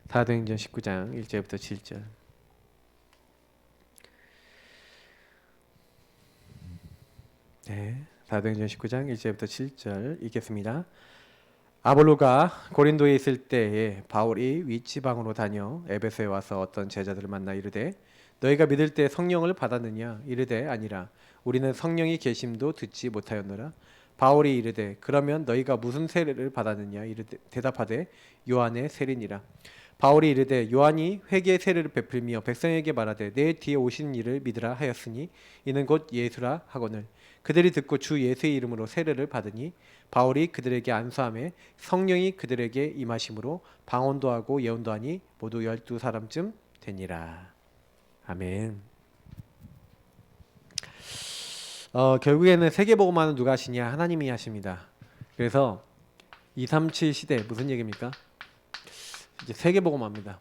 사도행전 19장 1절부터 7절. 네, 사도행전 19장 1절부터 7절 읽겠습니다. 아볼로가 고린도에 있을 때에 바울이 윗지방으로 다녀 에베소에 와서 어떤 제자들을 만나 이르되 너희가 믿을 때 성령을 받았느냐? 이르되 아니라 우리는 성령이 계심도 듣지 못하였노라. 바울이 이르되 그러면 너희가 무슨 세례를 받았느냐? 이르되 대답하되 요한의 세례니라. 바울이 이르되 요한이 회개의 세례를 베풀며 백성에게 말하되 내 뒤에 오시는 이를 믿으라 하였으니 이는 곧 예수라 하거늘 그들이 듣고 주 예수의 이름으로 세례를 받으니 바울이 그들에게 안수하매 성령이 그들에게 임하심으로 방언도 하고 예언도 하니 모두 12사람쯤 되니라. 아멘. 결국에는 세계복음화는 누가 하시냐? 하나님이 하십니다. 그래서 237 시대 무슨 얘기입니까? 이제 세계복음화입니다.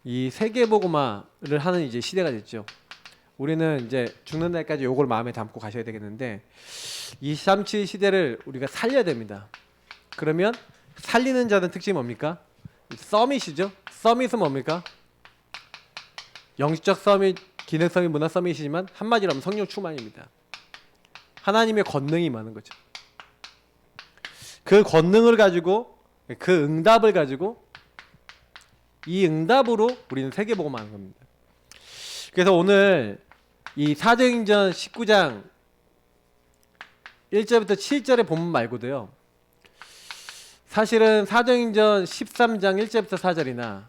이 세계복음화를 하는 이제 시대가 됐죠. 우리는 이제 죽는 날까지 요걸 마음에 담고 가셔야 되겠는데 237 시대를 우리가 살려야 됩니다. 그러면 살리는 자는 특징이 뭡니까? 서밋이죠. 서밋은 뭡니까? 영적 서밋, 기능성이 문화 서밋이지만 한마디로 하면 성령 충만입니다. 하나님의 권능이 많은 거죠. 그 권능을 가지고 그 응답을 가지고 이 응답으로 우리는 세계복음화하는 겁니다. 그래서 오늘 이 사도행전 19장 1절부터 7절의 본문 말고도요. 사실은 사도행전 13장 1절부터 4절이나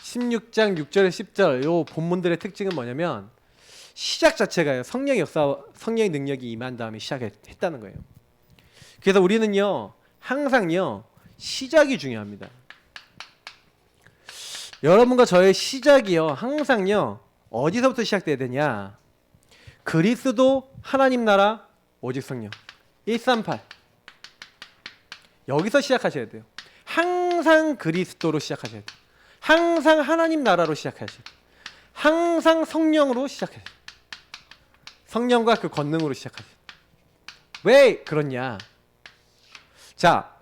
16장 6절에서 10절 요 본문들의 특징은 뭐냐면 시작 자체가요. 성령의 역사, 성령의 능력이 임한 다음에 시작했다는 거예요. 그래서 우리는요. 항상요. 시작이 중요합니다. 여러분과 저의 시작이요. 항상요. 어디서부터 시작돼야 되냐? 그리스도 하나님 나라 오직 성령 138 여기서 시작하셔야 돼요. 항상 그리스도로 시작하셔야 돼요. 항상 하나님 나라로 시작하셔야 돼요. 항상 성령으로 시작하셔야 돼요. 성령과 그 권능으로 시작하셔야 돼요. 왜 그렇냐? 자,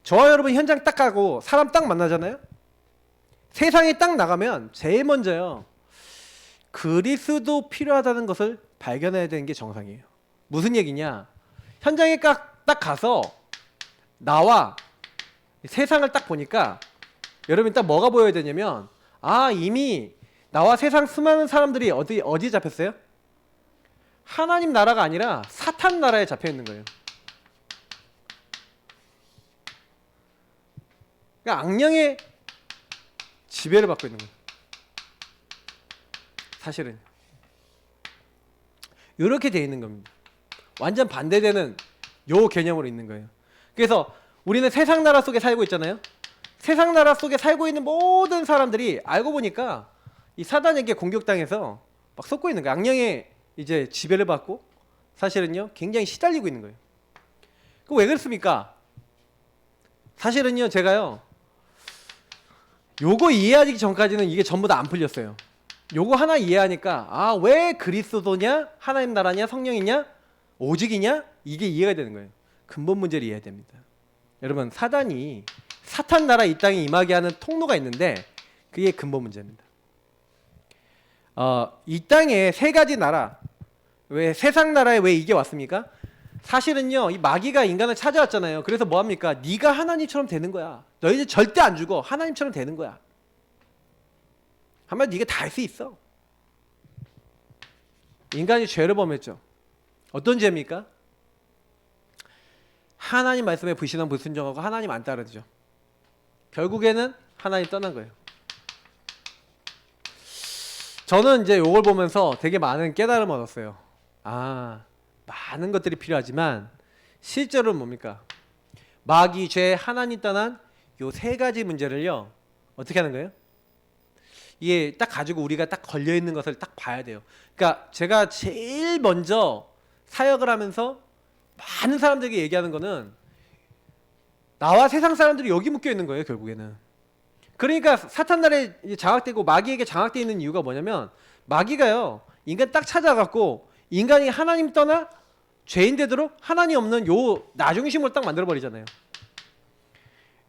저와 여러분 현장 딱 가고 사람 딱 만나잖아요. 세상에 딱 나가면 제일 먼저요. 그리스도 필요하다는 것을 발견해야 되는 게 정상이에요. 무슨 얘기냐? 현장에 딱 가서 나와 세상을 딱 보니까 여러분 딱 뭐가 보여야 되냐면 이미 나와 세상 수많은 사람들이 어디 잡혔어요? 하나님 나라가 아니라 사탄 나라에 잡혀 있는 거예요. 그러니까 악령의 지배를 받고 있는 거예요. 사실은 이렇게 돼 있는 겁니다. 완전 반대되는 요 개념으로 있는 거예요. 그래서 우리는 세상 나라 속에 살고 있잖아요. 세상 나라 속에 살고 있는 모든 사람들이 알고 보니까 이 사단에게 공격당해서 막 속고 있는 거예요. 악령의 이제 지배를 받고 사실은요 굉장히 시달리고 있는 거예요. 그 왜 그렇습니까? 사실은요 제가요 요거 이해하기 전까지는 이게 전부 다 안 풀렸어요. 요거 하나 이해하니까 왜 그리스도냐? 하나님 나라냐? 성령이냐? 오직이냐? 이게 이해가 되는 거예요. 근본 문제를 이해해야 됩니다. 여러분 사단이 사탄 나라 이 땅에 임하게 하는 통로가 있는데 그게 근본 문제입니다. 이 땅에 세 가지 나라 왜 세상 나라에 왜 이게 왔습니까? 사실은요 이 마귀가 인간을 찾아왔잖아요. 그래서 뭐합니까? 네가 하나님처럼 되는 거야. 너희들 절대 안 죽어. 하나님처럼 되는 거야. 한마디 네가 다 할 수 있어. 인간이 죄를 범했죠. 어떤 죄입니까? 하나님 말씀에 불신하고 불순종하고 하나님 안 따르죠. 결국에는 하나님 떠난 거예요. 저는 이제 이걸 보면서 되게 많은 깨달음을 얻었어요. 많은 것들이 필요하지만 실제로는 뭡니까? 마귀, 죄, 하나님 떠난 요 세 가지 문제를요 어떻게 하는 거예요? 이게 딱 가지고 우리가 딱 걸려있는 것을 딱 봐야 돼요. 그러니까 제가 제일 먼저 사역을 하면서 많은 사람들에게 얘기하는 거는 나와 세상 사람들이 여기 묶여 있는 거예요. 결국에는. 그러니까 사탄 나라에 장악되고 마귀에게 장악되어 있는 이유가 뭐냐면 마귀가요 인간 딱 찾아갖고 인간이 하나님 떠나 죄인 되도록 하나님 없는 요 나중심으로 딱 만들어 버리잖아요.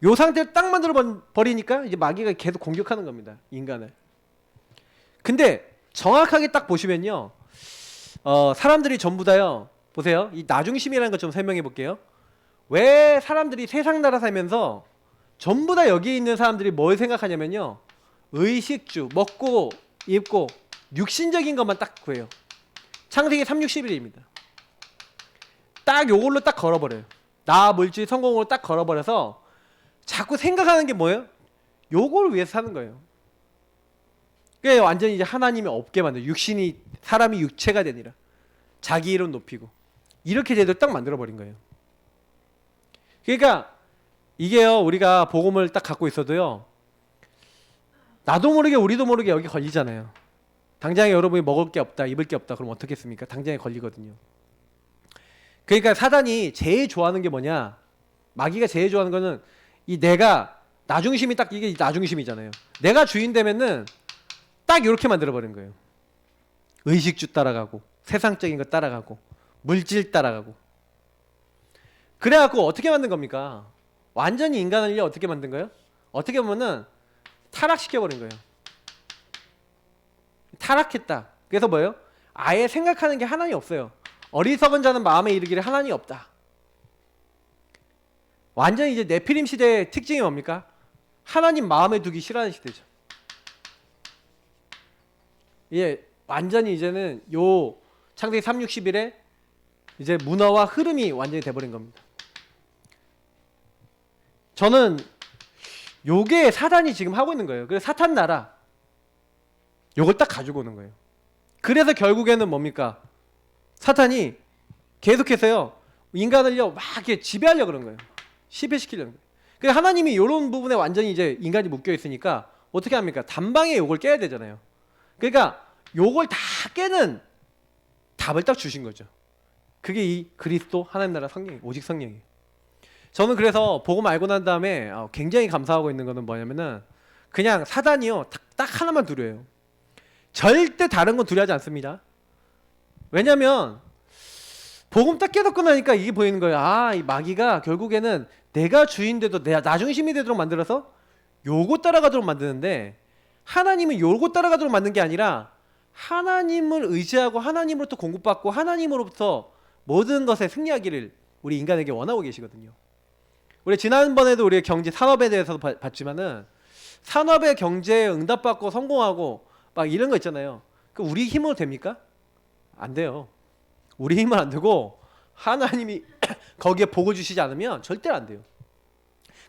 요 상태를 딱 만들어 버리니까 이제 마귀가 계속 공격하는 겁니다. 인간을. 근데 정확하게 딱 보시면요. 사람들이 전부 다요. 보세요. 이 나중심이라는 것 좀 설명해 볼게요. 왜 사람들이 세상 나라 살면서 전부 다 여기 있는 사람들이 뭘 생각하냐면요. 의식주, 먹고 입고 육신적인 것만 딱 구해요. 창세기 3:61입니다. 딱 요걸로 딱 걸어버려요. 나 물질 성공으로 딱 걸어버려서 자꾸 생각하는 게 뭐예요? 요걸 위해서 사는 거예요. 그게 완전히 이제 하나님이 없게 만들어. 육신이 사람이 육체가 되니라. 자기 이름 높이고 이렇게 제대로 딱 만들어 버린 거예요. 그러니까 이게요, 우리가 복음을 딱 갖고 있어도요, 나도 모르게 우리도 모르게 여기 걸리잖아요. 당장에 여러분이 먹을 게 없다, 입을 게 없다, 그럼 어떻겠습니까? 당장에 걸리거든요. 그러니까 사단이 제일 좋아하는 게 뭐냐? 마귀가 제일 좋아하는 거는 이 내가 나중심이 딱 이게 나중심이잖아요. 내가 주인 되면은 딱 이렇게 만들어 버린 거예요. 의식주 따라가고 세상적인 거 따라가고 물질 따라가고. 그래갖고 어떻게 만든 겁니까? 완전히 인간을 어떻게 만든 거예요? 어떻게 보면은 타락시켜 버린 거예요. 타락했다. 그래서 뭐예요? 아예 생각하는 게 하나님 없어요. 어리석은 자는 마음에 이르기를 하나님이 없다. 완전히 이제 네피림 시대의 특징이 뭡니까? 하나님 마음에 두기 싫어하는 시대죠. 예, 완전히 이제는 요 창세기 3:61에 이제 문화와 흐름이 완전히 돼버린 겁니다. 저는 요게 사단이 지금 하고 있는 거예요. 그래서 사탄 나라 요걸 딱 가지고 오는 거예요. 그래서 결국에는 뭡니까? 사탄이 계속해서요 인간을요 막 이렇게 지배하려고 그런 거예요. 시배시키려는 거예요. 그래서 하나님이 이런 부분에 완전히 이제 인간이 묶여 있으니까 어떻게 합니까? 단방에 요걸 깨야 되잖아요. 그러니까 요걸 다 깨는 답을 딱 주신 거죠. 그게 이 그리스도 하나님 나라 성령, 오직 성령이에요. 저는 그래서 복음 알고 난 다음에 굉장히 감사하고 있는 거는 뭐냐면은 그냥 사단이요 딱 하나만 두려워요. 절대 다른 건 두려워하지 않습니다. 왜냐면 복음 딱 깨닫고 나니까 이게 보이는 거예요. 아, 이 마귀가 결국에는 내가 주인돼도 내가 나중심이 되도록 만들어서 요거 따라가도록 만드는데, 하나님은 요거 따라가도록 만든 게 아니라 하나님을 의지하고 하나님으로부터 공급받고 하나님으로부터 모든 것에 승리하기를 우리 인간에게 원하고 계시거든요. 우리 지난번에도 우리 경제 산업에 대해서 봤지만은 산업의 경제에 응답받고 성공하고 막 이런 거 있잖아요. 그 우리 힘으로 됩니까? 안 돼요. 우리 힘은 안 되고 하나님이 거기에 복을 주시지 않으면 절대 안 돼요.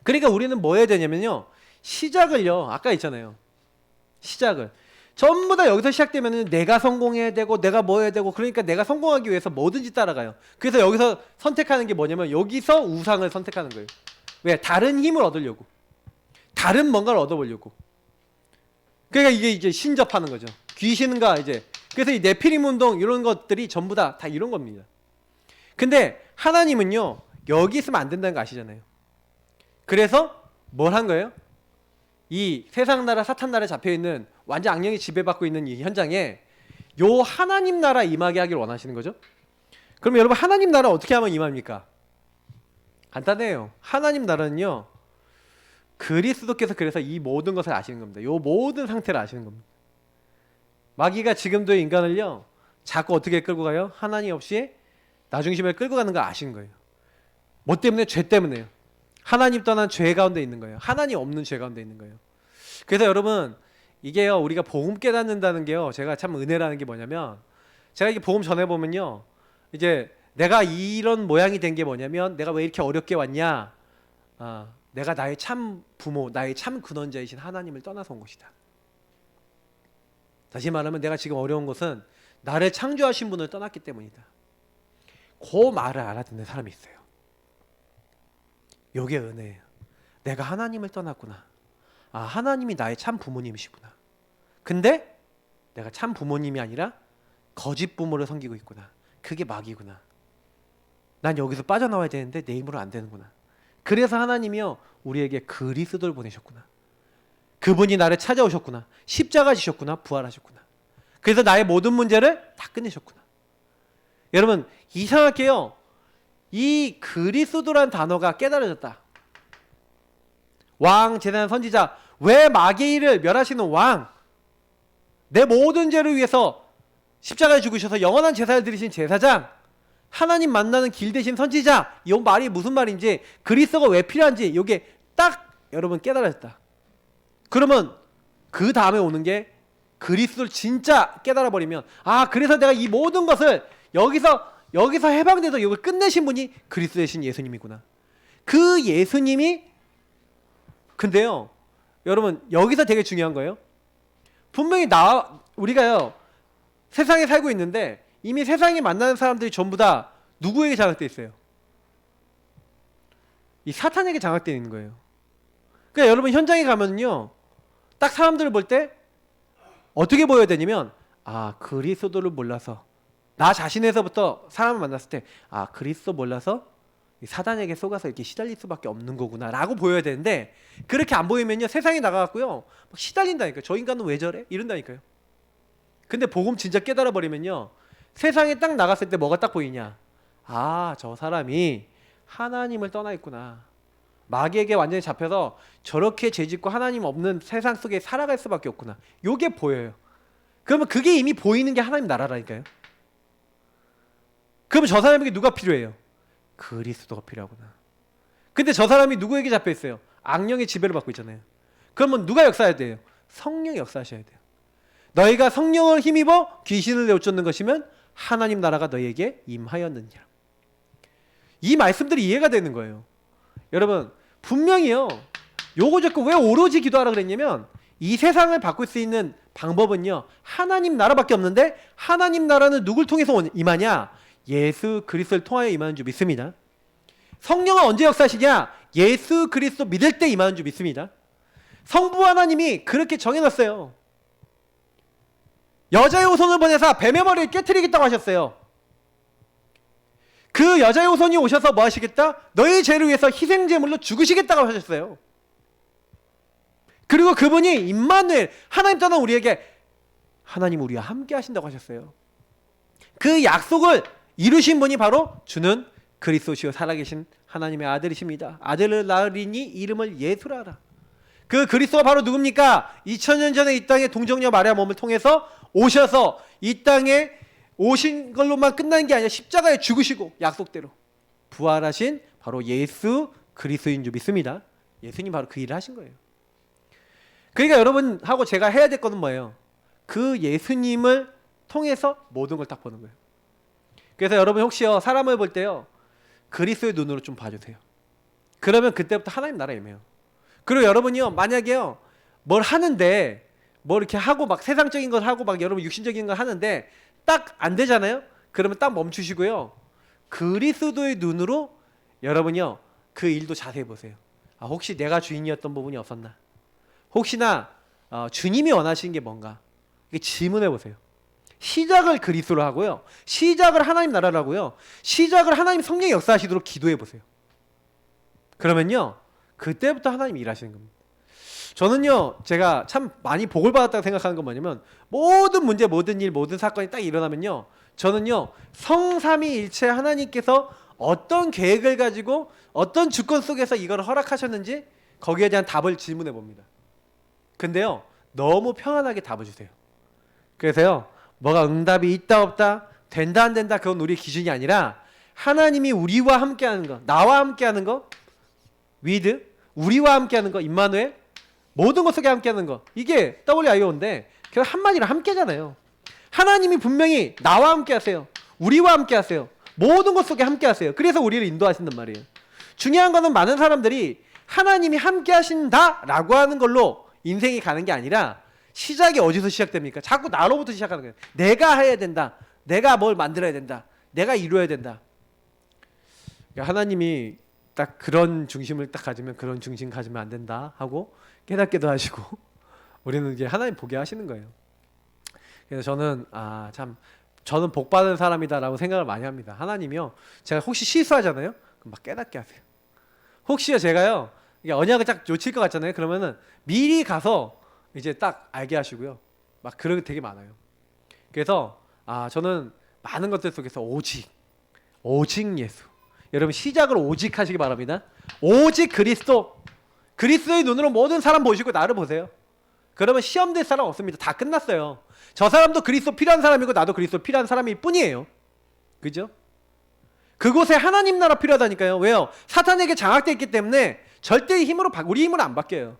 그러니까 우리는 뭐 해야 되냐면요, 시작을요, 아까 있잖아요, 시작을 전부 다 여기서 시작되면은 내가 성공해야 되고 내가 뭐 해야 되고, 그러니까 내가 성공하기 위해서 뭐든지 따라가요. 그래서 여기서 선택하는 게 뭐냐면 여기서 우상을 선택하는 거예요. 왜? 다른 힘을 얻으려고, 다른 뭔가를 얻어보려고. 그러니까 이게 이제 신접하는 거죠. 귀신과 이제, 그래서 이 네피림 운동 이런 것들이 전부 다 이런 겁니다. 근데 하나님은요 여기 있으면 안 된다는 거 아시잖아요. 그래서 뭘 한 거예요? 이 세상 나라 사탄 나라에 잡혀있는 완전 악령이 지배받고 있는 이 현장에 요 하나님 나라 임하게 하길 원하시는 거죠. 그럼 여러분, 하나님 나라 어떻게 하면 임합니까? 간단해요. 하나님 나라는요 그리스도께서 그래서 이 모든 것을 아시는 겁니다. 요 모든 상태를 아시는 겁니다. 마귀가 지금도 인간을요 자꾸 어떻게 끌고 가요? 하나님 없이 나중심을 끌고 가는 거 아시는 거예요. 뭐 때문에? 죄 때문에요. 하나님 떠난 죄 가운데 있는 거예요. 하나님 없는 죄 가운데 있는 거예요. 그래서 여러분, 이게요 우리가 복음 깨닫는다는 게요, 제가 참 은혜라는 게 뭐냐면, 제가 이게 복음 전해보면요 이제 내가 이런 모양이 된 게 뭐냐면, 내가 왜 이렇게 어렵게 왔냐, 내가 나의 참 부모, 나의 참 근원자이신 하나님을 떠나서 온 것이다. 다시 말하면 내가 지금 어려운 것은 나를 창조하신 분을 떠났기 때문이다. 그 말을 알아듣는 사람이 있어요. 요게 은혜예요. 내가 하나님을 떠났구나. 하나님이 나의 참 부모님이시구나. 근데 내가 참 부모님이 아니라 거짓 부모를 섬기고 있구나. 그게 마귀구나. 난 여기서 빠져나와야 되는데 내 힘으로 안 되는구나. 그래서 하나님이요 우리에게 그리스도를 보내셨구나. 그분이 나를 찾아오셨구나. 십자가 지셨구나. 부활하셨구나. 그래서 나의 모든 문제를 다 끝내셨구나. 여러분, 이상하게요 이 그리스도란 단어가 깨달아졌다. 왕, 제사장, 선지자, 왜 마귀를 멸하시는 왕, 내 모든 죄를 위해서 십자가에 죽으셔서 영원한 제사를 드리신 제사장, 하나님 만나는 길 대신 선지자, 이 말이 무슨 말인지, 그리스도가 왜 필요한지 이게 딱 여러분 깨달았다. 그러면 그 다음에 오는 게 그리스도를 진짜 깨달아 버리면, 아 그래서 내가 이 모든 것을 여기서 해방돼서 이걸 끝내신 분이 그리스도 되신 예수님이구나. 그 예수님이, 근데요 여러분 여기서 되게 중요한 거예요. 분명히 우리가요 세상에 살고 있는데 이미 세상에 만나는 사람들이 전부 다 누구에게 장악되어 있어요? 이 사탄에게 장악되어 있는 거예요. 그러니까 여러분 현장에 가면요 딱 사람들을 볼 때 어떻게 보여야 되냐면, 아 그리스도를 몰라서, 나 자신에서부터 사람을 만났을 때, 아 그리스도 몰라서 사단에게 속아서 이렇게 시달릴 수밖에 없는 거구나 라고 보여야 되는데, 그렇게 안 보이면요 세상에 나가갖고요 막 시달린다니까요. 저 인간은 왜 저래? 이런다니까요. 근데 복음 진짜 깨달아 버리면요 세상에 딱 나갔을 때 뭐가 딱 보이냐, 아 저 사람이 하나님을 떠나 있구나, 마귀에게 완전히 잡혀서 저렇게 죄짓고 하나님 없는 세상 속에 살아갈 수밖에 없구나, 요게 보여요. 그러면 그게 이미 보이는 게 하나님 나라라니까요. 그러면 저 사람에게 누가 필요해요? 그리스도가 필요하구나. 근데 저 사람이 누구에게 잡혀 있어요? 악령의 지배를 받고 있잖아요. 그러면 누가 역사해야 돼요? 성령이 역사하셔야 돼요. 너희가 성령을 힘입어 귀신을 내쫓는 것이면 하나님 나라가 너희에게 임하였느니라. 이 말씀들이 이해가 되는 거예요. 여러분 분명히요 요거 듣고 왜 오로지 기도하라 그랬냐면, 이 세상을 바꿀 수 있는 방법은요 하나님 나라밖에 없는데, 하나님 나라는 누굴 통해서 임하냐? 예수 그리스도를 통하여 임하는 줄 믿습니다. 성령은 언제 역사하시냐? 예수 그리스도 믿을 때 임하는 줄 믿습니다. 성부 하나님이 그렇게 정해놨어요. 여자의 후손을 보내사 뱀의 머리를 깨트리겠다고 하셨어요. 그 여자의 후손이 오셔서 뭐 하시겠다? 너희 죄를 위해서 희생제물로 죽으시겠다고 하셨어요. 그리고 그분이 임마누엘, 하나님 떠난 우리에게 하나님 우리와 함께 하신다고 하셨어요. 그 약속을 이루신 분이 바로 주는 그리스도시요 살아계신 하나님의 아들이십니다. 아들을 낳으리니 이름을 예수라 하라. 그 그리스도가 바로 누굽니까? 2000년 전에 이 땅에 동정녀 마리아 몸을 통해서 오셔서 이 땅에 오신 걸로만 끝나는 게 아니라 십자가에 죽으시고 약속대로 부활하신 바로 예수 그리스도인 줄 믿습니다. 예수님 바로 그 일을 하신 거예요. 그러니까 여러분하고 제가 해야 될 거는 뭐예요? 그 예수님을 통해서 모든 걸 딱 보는 거예요. 그래서 여러분 혹시요 사람을 볼 때요 그리스도의 눈으로 좀 봐주세요. 그러면 그때부터 하나님 나라에 임해요. 그리고 여러분이요 만약에요 뭘 하는데 뭐 이렇게 하고 막 세상적인 걸 하고 막 여러분 육신적인 걸 하는데 딱 안 되잖아요. 그러면 딱 멈추시고요 그리스도의 눈으로 여러분이요 그 일도 자세히 보세요. 아, 혹시 내가 주인이었던 부분이 없었나? 혹시나 주님이 원하시는 게 뭔가? 이게 질문해 보세요. 시작을 그리스도로 하고요, 시작을 하나님 나라로 하고요, 시작을 하나님 성령이 역사하시도록 기도해 보세요. 그러면요 그때부터 하나님이 일하시는 겁니다. 저는요 제가 참 많이 복을 받았다고 생각하는 건 뭐냐면, 모든 문제, 모든 일, 모든 사건이 딱 일어나면요 저는요 성삼위일체 하나님께서 어떤 계획을 가지고 어떤 주권 속에서 이걸 허락하셨는지 거기에 대한 답을 질문해 봅니다. 근데요 너무 평안하게 답을 주세요. 그래서요 뭐가 응답이 있다 없다, 된다 안 된다, 그건 우리의 기준이 아니라 하나님이 우리와 함께하는 거, 나와 함께하는 거, 위드, 우리와 함께하는 거, 임마누엘, 모든 것 속에 함께하는 거, 이게 WIO인데 그냥 한마디로 함께잖아요. 하나님이 분명히 나와 함께하세요, 우리와 함께하세요, 모든 것 속에 함께하세요. 그래서 우리를 인도하신단 말이에요. 중요한 거는 많은 사람들이 하나님이 함께하신다 라고 하는 걸로 인생이 가는 게 아니라, 시작이 어디서 시작됩니까? 자꾸 나로부터 시작하는 거예요. 내가 해야 된다, 내가 뭘 만들어야 된다, 내가 이루어야 된다. 그러니까 하나님이 딱 그런 중심을 딱 가지면 그런 중심 가지면 안 된다 하고 깨닫게도 하시고 우리는 이제 하나님 보게 하시는 거예요. 그래서 저는 저는 복 받은 사람이다라고 생각을 많이 합니다. 하나님이요 제가 혹시 실수하잖아요, 그럼 막 깨닫게 하세요. 혹시요 제가요 이게 언약을 딱 놓칠 것 같잖아요, 그러면은 미리 가서 이제 딱 알게 하시고요. 막 그런 게 되게 많아요. 그래서 저는 많은 것들 속에서 오직 예수. 여러분 시작을 오직 하시기 바랍니다. 오직 그리스도. 그리스도의 눈으로 모든 사람 보시고 나를 보세요. 그러면 시험 될 사람 없습니다. 다 끝났어요. 저 사람도 그리스도 필요한 사람이고 나도 그리스도 필요한 사람일 뿐이에요. 그죠? 그곳에 하나님 나라 필요하다니까요. 왜요? 사탄에게 장악되어 있기 때문에 절대 힘으로 우리 힘으로 안 바뀌어요.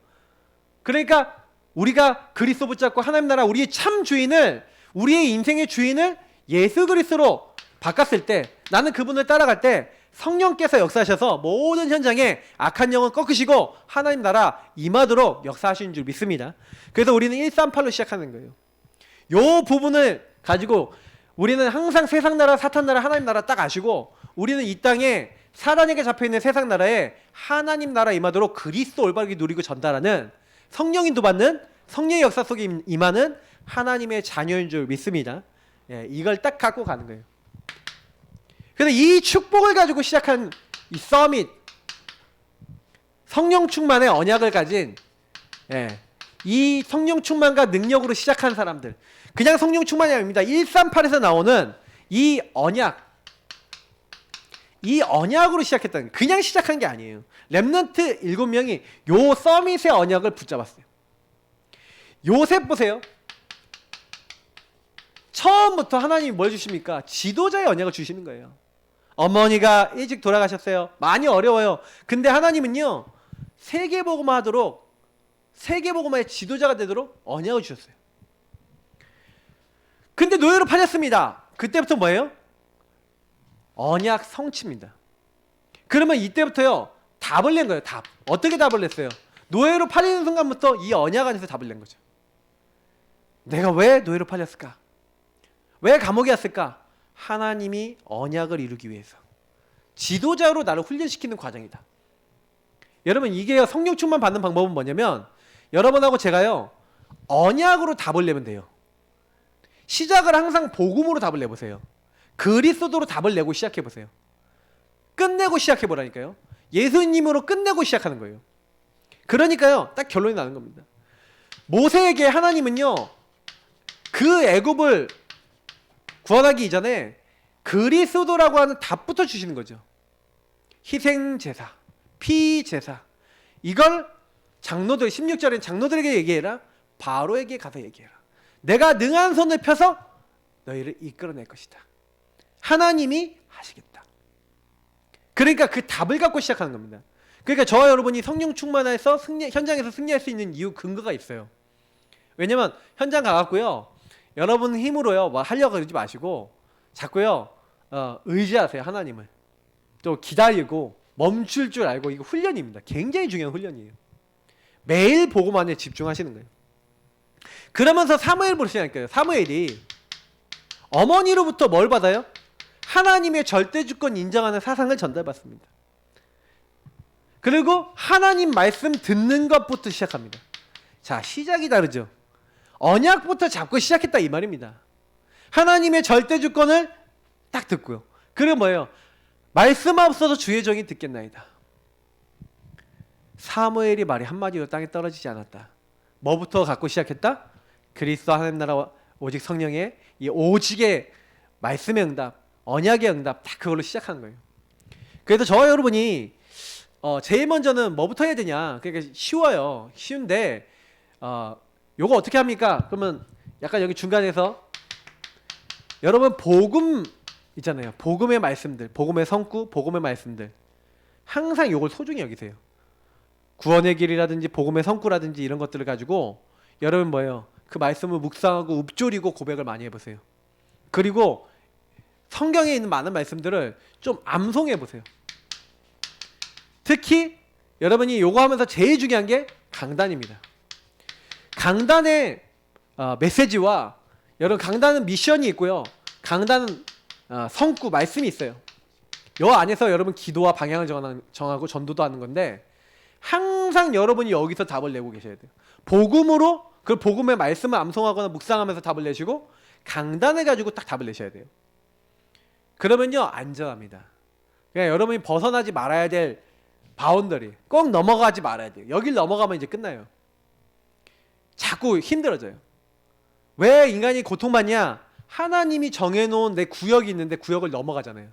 그러니까 우리가 그리스도 붙잡고 하나님 나라 우리의 참 주인을, 우리의 인생의 주인을 예수 그리스도로 바꿨을 때, 나는 그분을 따라갈 때 성령께서 역사하셔서 모든 현장에 악한 영은 꺾으시고 하나님 나라 임하도록 역사하시는 줄 믿습니다. 그래서 우리는 138로 시작하는 거예요. 요 부분을 가지고 우리는 항상 세상 나라, 사탄 나라, 하나님 나라 딱 아시고, 우리는 이 땅에 사단에게 잡혀있는 세상 나라에 하나님 나라 임하도록 그리스도 올바르게 누리고 전달하는, 성령 인도받는, 성령의 역사 속에 임하는 하나님의 자녀인 줄 믿습니다. 예, 이걸 딱 갖고 가는 거예요. 그래서 이 축복을 가지고 시작한 이 서밋, 성령 충만의 언약을 가진, 이 성령 충만과 능력으로 시작한 사람들, 그냥 성령 충만이 아닙니다. 138에서 나오는 이 언약, 이 언약으로 시작했다는, 그냥 시작한 게 아니에요. 렘넌트 7명이 요 서밋의 언약을 붙잡았어요. 요셉 보세요. 처음부터 하나님이 뭘 주십니까? 지도자의 언약을 주시는 거예요. 어머니가 일찍 돌아가셨어요. 많이 어려워요. 근데 하나님은요, 세계복음화 하도록, 세계복음화의 지도자가 되도록 언약을 주셨어요. 근데 노예로 팔렸습니다. 그때부터 뭐예요? 언약 성취입니다. 그러면 이때부터요, 답을 낸 거예요. 답. 어떻게 답을 냈어요? 노예로 팔리는 순간부터 이 언약 안에서 답을 낸 거죠. 내가 왜 노예로 팔렸을까? 왜 감옥에 왔을까? 하나님이 언약을 이루기 위해서 지도자로 나를 훈련시키는 과정이다. 여러분, 이게 성령 충만 받는 방법은 뭐냐면, 여러분하고 제가요, 언약으로 답을 내면 돼요. 시작을 항상 복음으로 답을 내보세요. 그리스도로 답을 내고 시작해보세요. 끝내고 시작해보라니까요. 예수님으로 끝내고 시작하는 거예요. 그러니까요, 딱 결론이 나는 겁니다. 모세에게 하나님은요, 그 애굽을 구원하기 이전에 그리스도라고 하는 답부터 주시는 거죠. 희생제사, 피제사, 이걸 장로들, 16절엔 장로들에게 얘기해라, 바로에게 가서 얘기해라. 내가 능한 손을 펴서 너희를 이끌어낼 것이다. 하나님이 하시겠다. 그러니까 그 답을 갖고 시작하는 겁니다. 그러니까 저와 여러분이 성령 충만해서 현장에서 승리할 수 있는 이유, 근거가 있어요. 왜냐면 현장 가갖고요, 여러분 힘으로요 뭐 하려고 그러지 마시고 자꾸요 의지하세요. 하나님을. 또 기다리고 멈출 줄 알고, 이거 훈련입니다. 굉장히 중요한 훈련이에요. 매일 복음만에 집중하시는 거예요. 그러면서 사무엘 보시니까요. 사무엘이 어머니로부터 뭘 받아요? 하나님의 절대 주권 인정하는 사상을 전달받습니다. 그리고 하나님 말씀 듣는 것부터 시작합니다. 자, 시작이 다르죠. 언약부터 잡고 시작했다 이 말입니다. 하나님의 절대 주권을 딱 듣고요. 그리고 뭐예요? 말씀 없어서 주의 종이 듣겠나이다. 사무엘이 말이 한마디로 땅에 떨어지지 않았다. 뭐부터 갖고 시작했다? 그리스도 하나님 나라 오직 성령의 이 오직의 말씀의 응답, 언약의 응답, 딱 그걸로 시작하는 거예요. 그래서 저와 여러분이 제일 먼저는 뭐부터 해야 되냐? 그러니까 쉬워요. 쉬운데 요거 어떻게 합니까? 그러면 약간 여기 중간에서 여러분 복음 있잖아요. 복음의 말씀들, 복음의 성구, 복음의 말씀들, 항상 요걸 소중히 여기세요. 구원의 길이라든지 복음의 성구라든지 이런 것들을 가지고 여러분 뭐예요? 그 말씀을 묵상하고 읊조리고 고백을 많이 해보세요. 그리고 성경에 있는 많은 말씀들을 좀 암송해보세요. 특히 여러분이 요거 하면서 제일 중요한 게 강단입니다. 강단의 메시지와, 여러분 강단은 미션이 있고요, 강단은 성구, 말씀이 있어요. 요 안에서 여러분 기도와 방향을 정하고 전도도 하는 건데, 항상 여러분이 여기서 답을 내고 계셔야 돼요. 복음으로, 그 복음의 말씀을 암송하거나 묵상하면서 답을 내시고, 강단을 가지고 딱 답을 내셔야 돼요. 그러면요 안전합니다. 그러니까 여러분이 벗어나지 말아야 될 바운더리, 꼭 넘어가지 말아야 돼요. 여길 넘어가면 이제 끝나요. 자꾸 힘들어져요. 왜 인간이 고통받냐? 하나님이 정해놓은 내 구역이 있는데 구역을 넘어가잖아요.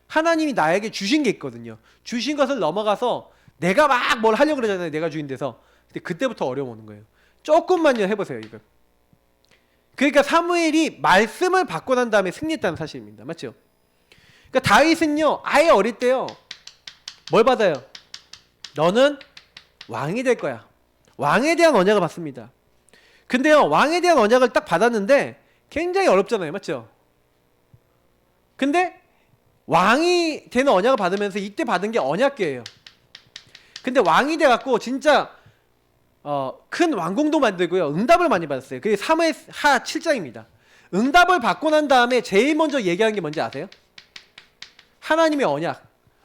하나님이 나에게 주신 게 있거든요. 주신 것을 넘어가서 내가 막 뭘 하려고 그러잖아요. 내가 주인 돼서. 근데 그때부터 어려움 오는 거예요. 조금만요 해보세요. 이거. 그러니까 사무엘이 말씀을 받고 난 다음에 승리했다는 사실입니다. 맞죠? 그러니까 다윗은요 아예 어릴 때요 뭘 받아요? 너는 왕이 될 거야. 왕에 대한 언약을 받습니다. 근데요 왕에 대한 언약을 딱 받았는데 굉장히 어렵잖아요. 맞죠? 근데 왕이 되는 언약을 받으면서 이때 받은 게 언약궤예요. 근데 왕이 돼갖고 진짜 큰 왕궁도 만들고요. 응답을 많이 받았어요. 그게 사무엘하 7장입니다. 응답을 받고 난 다음에 제일 먼저 얘기한 게 뭔지 아세요? 하나님의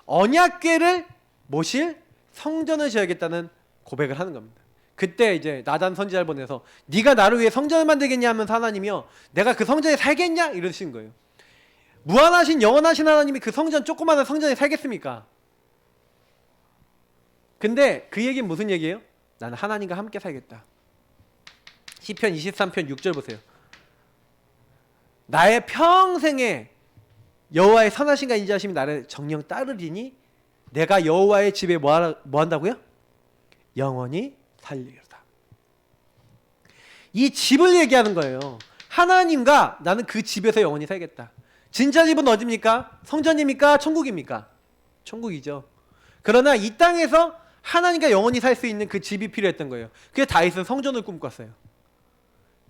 언약궤를 모실 성전을 지어야겠다는 고백을 하는 겁니다. 그때 이제 나단 선지자를 보내서 네가 나를 위해 성전을 만들겠냐 하면서 하나님이요 내가 그 성전에 살겠냐 이러신 거예요. 무한하신 영원하신 하나님이 그 성전 조그마한 성전에 살겠습니까? 근데 그 얘기는 무슨 얘기예요? 나는 하나님과 함께 살겠다. 시편 23편 6절 보세요. 나의 평생에 여호와의 선하심과 인자하심이 나를 정령 따르리니 내가 여호와의 집에 뭐 한다고요? 영원히 살리리로다. 이 집을 얘기하는 거예요. 하나님과 나는 그 집에서 영원히 살겠다. 진짜 집은 어디입니까? 성전입니까? 천국입니까? 천국이죠. 그러나 이 땅에서 하나님과 영원히 살 수 있는 그 집이 필요했던 거예요. 그래서 다윗은 성전을 꿈꿨어요.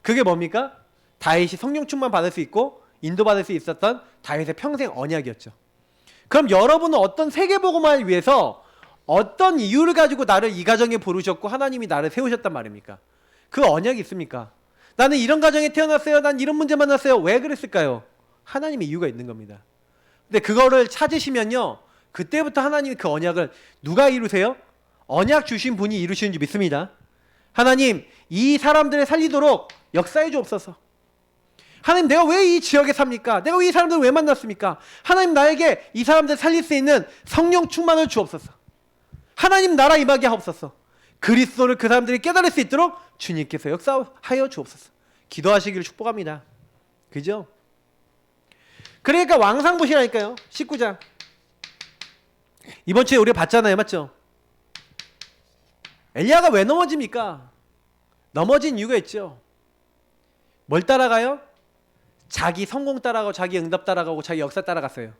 그게 뭡니까? 다윗이 성령 충만 받을 수 있고 인도받을 수 있었던 다윗의 평생 언약이었죠. 그럼 여러분은 어떤 세계복음화를 위해서 어떤 이유를 가지고 나를 이 가정에 부르셨고 하나님이 나를 세우셨단 말입니까? 그 언약이 있습니까? 나는 이런 가정에 태어났어요. 난 이런 문제 만났어요. 왜 그랬을까요? 하나님의 이유가 있는 겁니다. 근데 그거를 찾으시면요 그때부터 하나님이 그 언약을 누가 이루세요? 언약 주신 분이 이루시는 줄 믿습니다. 하나님 이 사람들을 살리도록 역사해 주옵소서. 하나님 내가 왜 이 지역에 삽니까? 내가 왜 이 사람들을 왜 만났습니까? 하나님 나에게 이 사람들 살릴 수 있는 성령 충만을 주옵소서. 하나님 나라 임하게 하옵소서. 그리스도를 그 사람들이 깨달을 수 있도록 주님께서 역사하여 주옵소서. 기도하시기를 축복합니다. 그죠? 그러니까 왕상보시라니까요. 19장 이번 주에 우리가 봤잖아요. 맞죠? 엘리야가 왜 넘어집니까? 넘어진 이유가 있죠. 뭘 따라가요? 자기 성공 따라가고 자기 응답 따라가고 자기 역사 따라갔어요.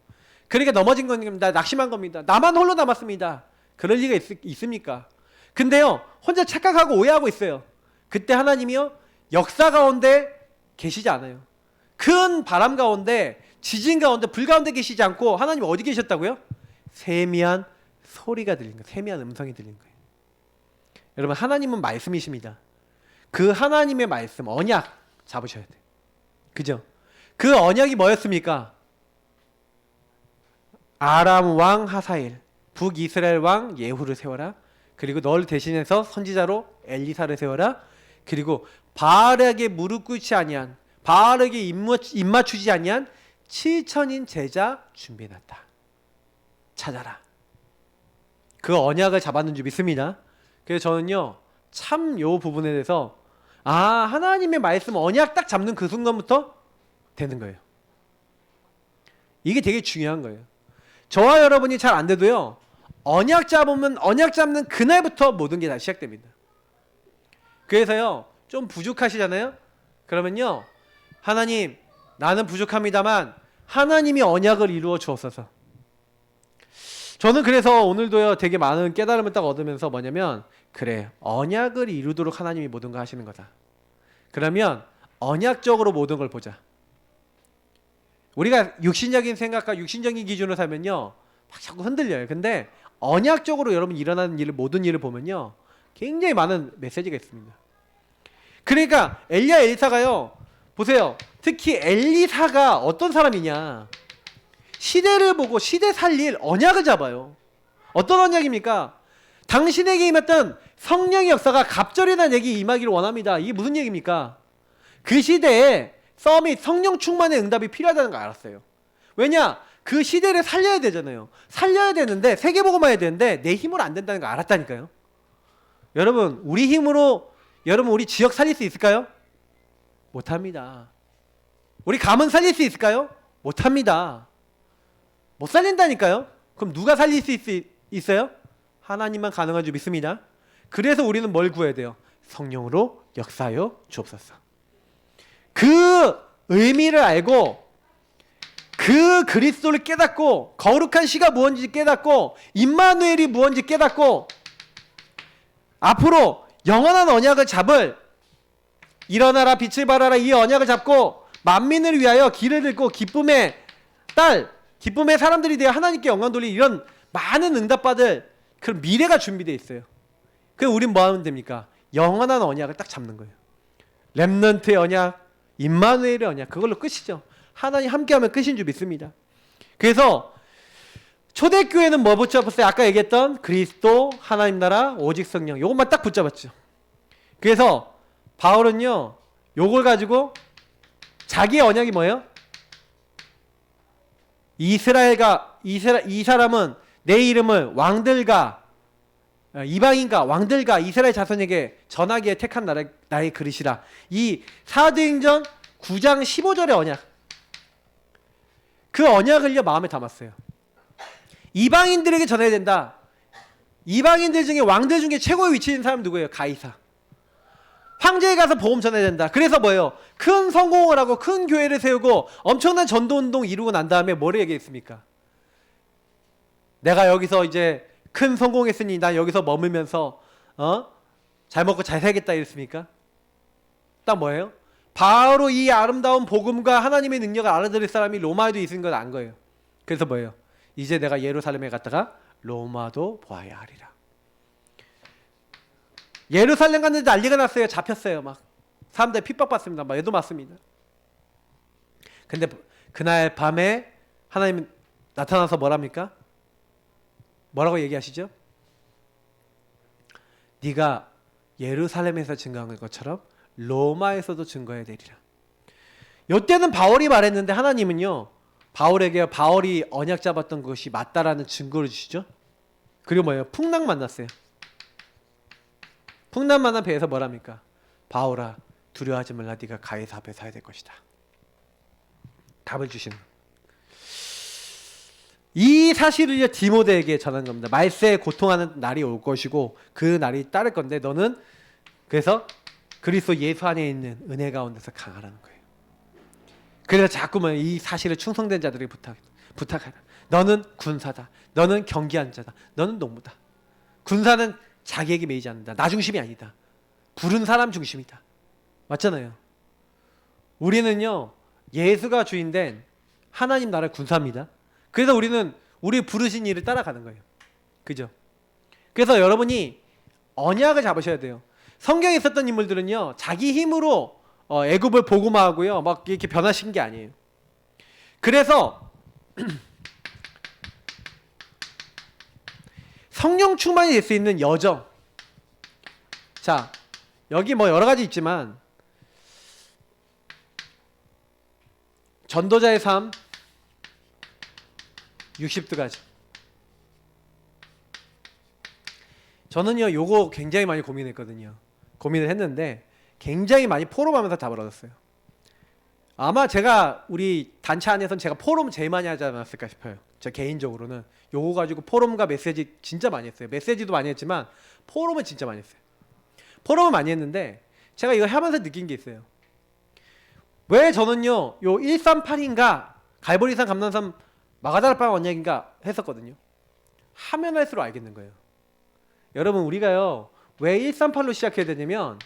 그러니까 넘어진 겁니다. 낙심한 겁니다. 나만 홀로 남았습니다. 그럴 리가 있습니까? 근데요 혼자 착각하고 오해하고 있어요. 그때 하나님이요 역사 가운데 계시지 않아요. 큰 바람 가운데 지진 가운데 불 가운데 계시지 않고 하나님 어디 계셨다고요? 세미한 소리가 들린 거예요. 세미한 음성이 들린 거예요. 여러분 하나님은 말씀이십니다. 그 하나님의 말씀 언약 잡으셔야 돼요. 그죠? 그 언약이 뭐였습니까? 아람 왕 하사엘 북이스라엘 왕 예후를 세워라. 그리고 널 대신해서 선지자로 엘리사를 세워라. 그리고 바알에게 무릎 꿇지 아니한 바알에게 입 맞추지 아니한 7천인 제자 준비해놨다. 찾아라. 그 언약을 잡았는 줄 믿습니다. 그래서 저는요 참 요 부분에 대해서 하나님의 말씀 언약 딱 잡는 그 순간부터 되는 거예요. 이게 되게 중요한 거예요. 저와 여러분이 잘 안 돼도요 언약 잡으면 언약 잡는 그날부터 모든 게 다 시작됩니다. 그래서요 좀 부족하시잖아요. 그러면요 하나님 나는 부족합니다만 하나님이 언약을 이루어 주옵소서. 저는 그래서 오늘도요 되게 많은 깨달음을 딱 얻으면서 뭐냐면 그래 언약을 이루도록 하나님이 모든 거 하시는 거다. 그러면 언약적으로 모든 걸 보자. 우리가 육신적인 생각과 육신적인 기준으로 살면요 막 자꾸 흔들려요. 근데 언약적으로 여러분 일어나는 일을 모든 일을 보면요 굉장히 많은 메시지가 있습니다. 그러니까 엘리야 엘리사가요 보세요. 특히 엘리사가 어떤 사람이냐 시대를 보고 시대 살릴 언약을 잡아요. 어떤 언약입니까? 당신에게 임했던 성령의 역사가 갑절이나 내게 임하기를 원합니다. 이게 무슨 얘기입니까? 그 시대에 서밋 성령 충만의 응답이 필요하다는 걸 알았어요. 왜냐? 그 시대를 살려야 되잖아요. 살려야 되는데 세계복음화 해야 되는데 내 힘으로 안 된다는 걸 알았다니까요. 여러분 우리 힘으로 여러분 우리 지역 살릴 수 있을까요? 못합니다. 우리 가문 살릴 수 있을까요? 못합니다. 못 살린다니까요. 그럼 누가 살릴 수 있어요? 하나님만 가능한 줄 믿습니다. 그래서 우리는 뭘 구해야 돼요? 성령으로 역사하여 주옵소서. 그 의미를 알고 그 그리스도를 깨닫고 거룩한 시가 무엇인지 깨닫고 임마누엘이 무엇인지 깨닫고 앞으로 영원한 언약을 잡을 일어나라 빛을 발하라 이 언약을 잡고 만민을 위하여 길을 걷고 기쁨의 딸 기쁨의 사람들이 되어 하나님께 영광 돌리 이런 많은 응답받을 그런 미래가 준비되어 있어요. 그럼 우린 뭐 하면 됩니까? 영원한 언약을 딱 잡는 거예요. 렘넌트의 언약, 임마누엘의 언약 그걸로 끝이죠. 하나님 함께하면 끝인 줄 믿습니다. 그래서 초대교회는 뭐 붙잡았어요? 아까 얘기했던 그리스도, 하나님 나라, 오직 성령 요것만 딱 붙잡았죠. 그래서 바울은요 요걸 가지고 자기의 언약이 뭐예요? 이 사람은 내 이름을 왕들과 이방인과 왕들과 이스라엘 자손에게 전하기에 택한 나의 그릇이라. 이 사도행전 9장 15절의 언약 그 언약을요 마음에 담았어요. 이방인들에게 전해야 된다. 이방인들 중에 왕들 중에 최고의 위치에 있는 사람 누구예요? 가이사. 황제에 가서 복음 전해야 된다. 그래서 뭐예요? 큰 성공을 하고 큰 교회를 세우고 엄청난 전도운동 이루고 난 다음에 뭐를 얘기했습니까? 내가 여기서 이제 큰 성공했으니 난 여기서 머물면서 잘 먹고 잘 살겠다 이랬습니까? 딱 뭐예요? 바로 이 아름다운 복음과 하나님의 능력을 알아들을 사람이 로마에도 있는 걸 안 거예요. 그래서 뭐예요? 이제 내가 예루살렘에 갔다가 로마도 보아야 하리라. 예루살렘 갔는데 난리가 났어요. 잡혔어요. 막 사람들 핍박받습니다. 막 애도 맞습니다. 근데 그날 밤에 하나님 나타나서 뭐랍니까? 뭐라고 얘기하시죠? 네가 예루살렘에서 증거한 것처럼 로마에서도 증거해야 되리라. 이때는 바울이 말했는데 하나님은요 바울에게 바울이 언약 잡았던 것이 맞다라는 증거를 주시죠. 그리고 뭐예요? 풍랑 만났어요. 풍랑 만난 배에서 뭐랍니까? 바울아 두려워하지 말라. 네가 가이사 앞에 서야 될 것이다. 답을 주시는 이 사실을 디모데에게 전한 겁니다. 말세에 고통하는 날이 올 것이고 그 날이 따를 건데 너는 그래서 그리스도 예수 안에 있는 은혜 가운데서 강하라는 거예요. 그래서 자꾸만 이 사실을 충성된 자들에게 부탁하라. 너는 군사다. 너는 경기한 자다. 너는 농부다. 군사는 자기에게 매이지 않는다. 나 중심이 아니다. 부른 사람 중심이다. 맞잖아요. 우리는요 예수가 주인된 하나님 나라의 군사입니다. 그래서 우리는 우리 부르신 일을 따라가는 거예요. 그죠? 그래서 여러분이 언약을 잡으셔야 돼요. 성경에 있었던 인물들은요 자기 힘으로 애굽을 복음화하고요 막 이렇게 변화시킨 게 아니에요. 그래서 성령 충만이 될 수 있는 여정. 자 여기 뭐 여러 가지 있지만 전도자의 삶 60가지. 저는요 요거 굉장히 많이 고민했거든요. 고민을 했는데 굉장히 많이 포럼하면서 답을 얻었어요. 아마 제가 우리 단체 안에서는 제가 포럼 제일 많이 하지 않았을까 싶어요. 저 개인적으로는 요거 가지고 포럼과 메시지 진짜 많이 했어요. 메시지도 많이 했지만 포럼은 진짜 많이 했어요. 포럼을 많이 했는데 제가 이거 하면서 느낀 게 있어요. 왜 저는요 요 138인가 갈보리산 감난산 마가다락방 언약인가 했었거든요. 하면 할수록 알겠는 거예요. 여러분 우리가요 왜 138로 시작해야 되냐면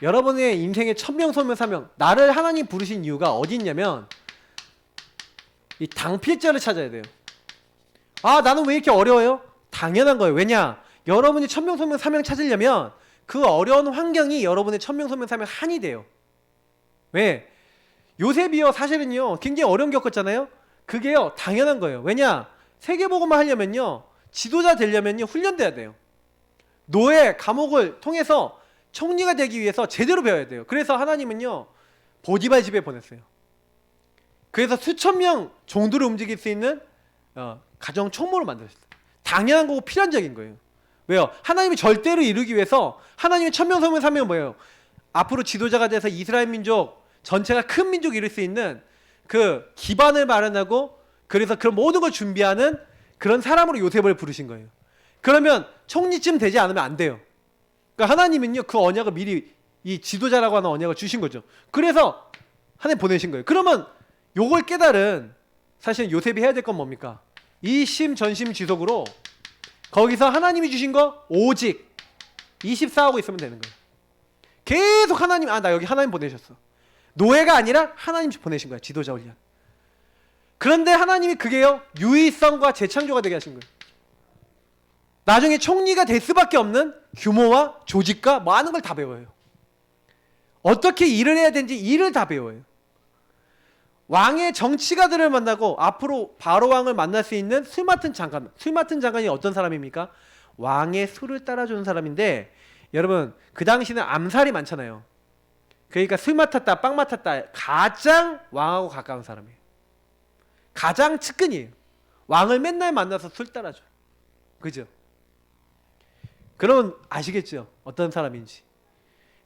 여러분의 인생의 천명 소명 사명 나를 하나님 부르신 이유가 어디 있냐면 이 당필자를 찾아야 돼요. 아 나는 왜 이렇게 어려워요? 당연한 거예요. 왜냐? 여러분이 천명 소명 사명 찾으려면 그 어려운 환경이 여러분의 천명 소명 사명 한이 돼요. 왜? 요셉이요 사실은요 굉장히 어려움 겪었잖아요. 그게요 당연한 거예요. 왜냐? 세계복음화 하려면요 지도자 되려면요 훈련돼야 돼요. 노예 감옥을 통해서 총리가 되기 위해서 제대로 배워야 돼요. 그래서 하나님은요 보디발 집에 보냈어요. 그래서 수천 명 종들을 움직일 수 있는 가정 총무를 만들었어요. 당연한 거고 필연적인 거예요. 왜요? 하나님이 절대로 이루기 위해서 하나님의 천명성명 사명은 뭐예요? 앞으로 지도자가 돼서 이스라엘 민족 전체가 큰 민족을 이룰 수 있는 그 기반을 마련하고 그래서 그런 모든 걸 준비하는 그런 사람으로 요셉을 부르신 거예요. 그러면 총리쯤 되지 않으면 안 돼요. 그러니까 하나님은요 그 언약을 미리 이 지도자라고 하는 언약을 주신 거죠. 그래서 하나님 보내신 거예요. 그러면 요걸 깨달은 사실 요셉이 해야 될 건 뭡니까? 이심전심지속으로 거기서 하나님이 주신 거 오직 24하고 있으면 되는 거예요. 계속 하나님, 나 여기 하나님 보내셨어. 노예가 아니라 하나님 보내신 거야. 지도자 훈련. 그런데 하나님이 그게요 유의성과 재창조가 되게 하신 거예요. 나중에 총리가 될 수밖에 없는 규모와 조직과 많은 걸 다 배워요. 어떻게 일을 해야 되는지 일을 다 배워요. 왕의 정치가들을 만나고 앞으로 바로 왕을 만날 수 있는 술 맡은 장관. 술 맡은 장관이 어떤 사람입니까? 왕의 술을 따라주는 사람인데 여러분 그 당시는 암살이 많잖아요. 그러니까 술 맡았다 빵 맡았다 가장 왕하고 가까운 사람이에요. 가장 측근이에요. 왕을 맨날 만나서 술 따라줘. 그죠? 그러면 아시겠죠? 어떤 사람인지.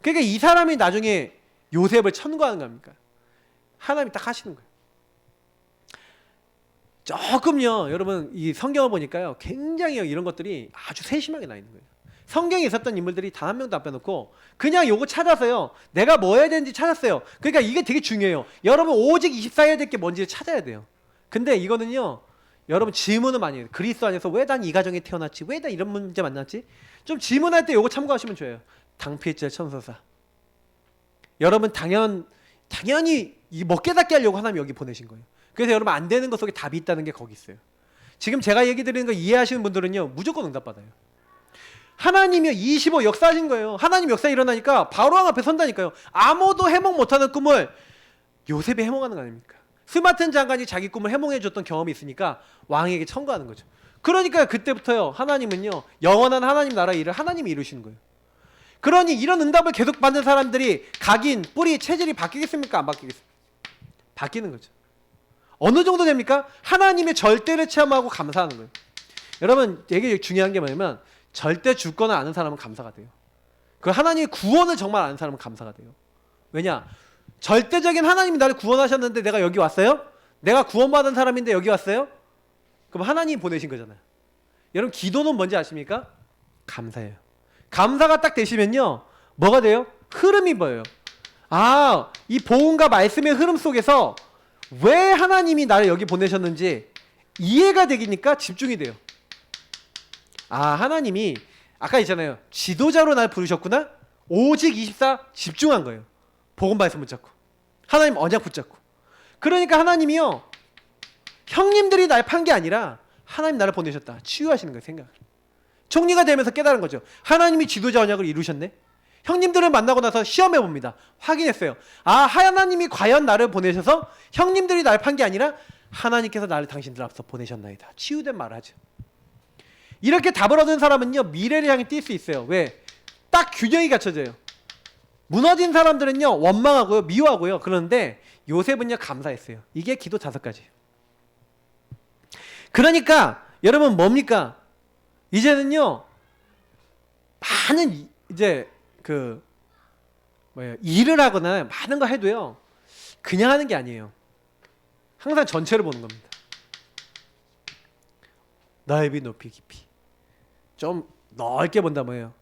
그러니까 이 사람이 나중에 요셉을 천거하는 겁니까? 하나님이 딱 하시는 거예요. 조금요 여러분 이 성경을 보니까요 굉장히 이런 것들이 아주 세심하게 나 있는 거예요. 성경에 있었던 인물들이 단 한 명도 안 빼놓고 그냥 요거 찾아서요 내가 뭐 해야 되는지 찾았어요. 그러니까 이게 되게 중요해요. 여러분 오직 24 해야 될 게 뭔지를 찾아야 돼요. 근데 이거는요 여러분 질문을 많이 해요. 그리스도 안에서 왜 난 이 가정에 태어났지? 왜 난 이런 문제 만났지? 좀 질문할 때 요거 참고하시면 좋아요. 당피했죠 천서사. 여러분 당연히 뭐 깨닫게 하려고 하나님 여기 보내신 거예요. 그래서 여러분 안 되는 것 속에 답이 있다는 게 거기 있어요. 지금 제가 얘기 드리는 거 이해하시는 분들은요 무조건 응답받아요. 하나님이 25 역사하신 거예요. 하나님 역사 일어나니까 바로 왕 앞에 선다니까요. 아무도 해몽 못하는 꿈을 요셉이 해몽하는 거 아닙니까? 스마튼 장관이 자기 꿈을 해몽해줬던 경험이 있으니까 왕에게 청구하는 거죠. 그러니까 그때부터요 하나님은요 영원한 하나님 나라 일을 하나님이 이루시는 거예요. 그러니 이런 응답을 계속 받는 사람들이 각인, 뿌리, 체질이 바뀌겠습니까? 안 바뀌겠습니까? 바뀌는 거죠. 어느 정도 됩니까? 하나님의 절대를 체험하고 감사하는 거예요. 여러분 되게 중요한 게 뭐냐면 절대 주권을 아는 사람은 감사가 돼요. 그 하나님의 구원을 정말 아는 사람은 감사가 돼요. 왜냐? 절대적인 하나님이 나를 구원하셨는데 내가 여기 왔어요? 내가 구원받은 사람인데 여기 왔어요? 그럼 하나님이 보내신 거잖아요. 여러분 기도는 뭔지 아십니까? 감사해요. 감사가 딱 되시면요 뭐가 돼요? 흐름이 보여요. 이 복음과 말씀의 흐름 속에서 왜 하나님이 나를 여기 보내셨는지 이해가 되기니까 집중이 돼요. 하나님이 아까 있잖아요 지도자로 날 부르셨구나. 오직 24 집중한 거예요. 복음 말씀 붙잡고 하나님 언약 붙잡고. 그러니까 하나님이요 형님들이 날 판 게 아니라 하나님 나를 보내셨다 치유하시는 거예요. 생각을 총리가 되면서 깨달은 거죠. 하나님이 지도자 언약을 이루셨네. 형님들을 만나고 나서 시험해 봅니다. 확인했어요. 하나님이 과연 나를 보내셔서 형님들이 날 판 게 아니라 하나님께서 나를 당신들 앞서 보내셨나이다. 치유된 말을 하죠. 이렇게 답을 얻은 사람은요 미래를 향해 뛸 수 있어요. 왜? 딱 균형이 갖춰져요. 무너진 사람들은요 원망하고요 미워하고요. 그런데 요셉은요 감사했어요. 이게 기도 5가지. 그러니까 여러분 뭡니까? 이제는요 많은 이제 일을 하거나 많은 거 해도요 그냥 하는 게 아니에요. 항상 전체를 보는 겁니다. 넓이 높이 깊이 좀 넓게 본다 뭐예요?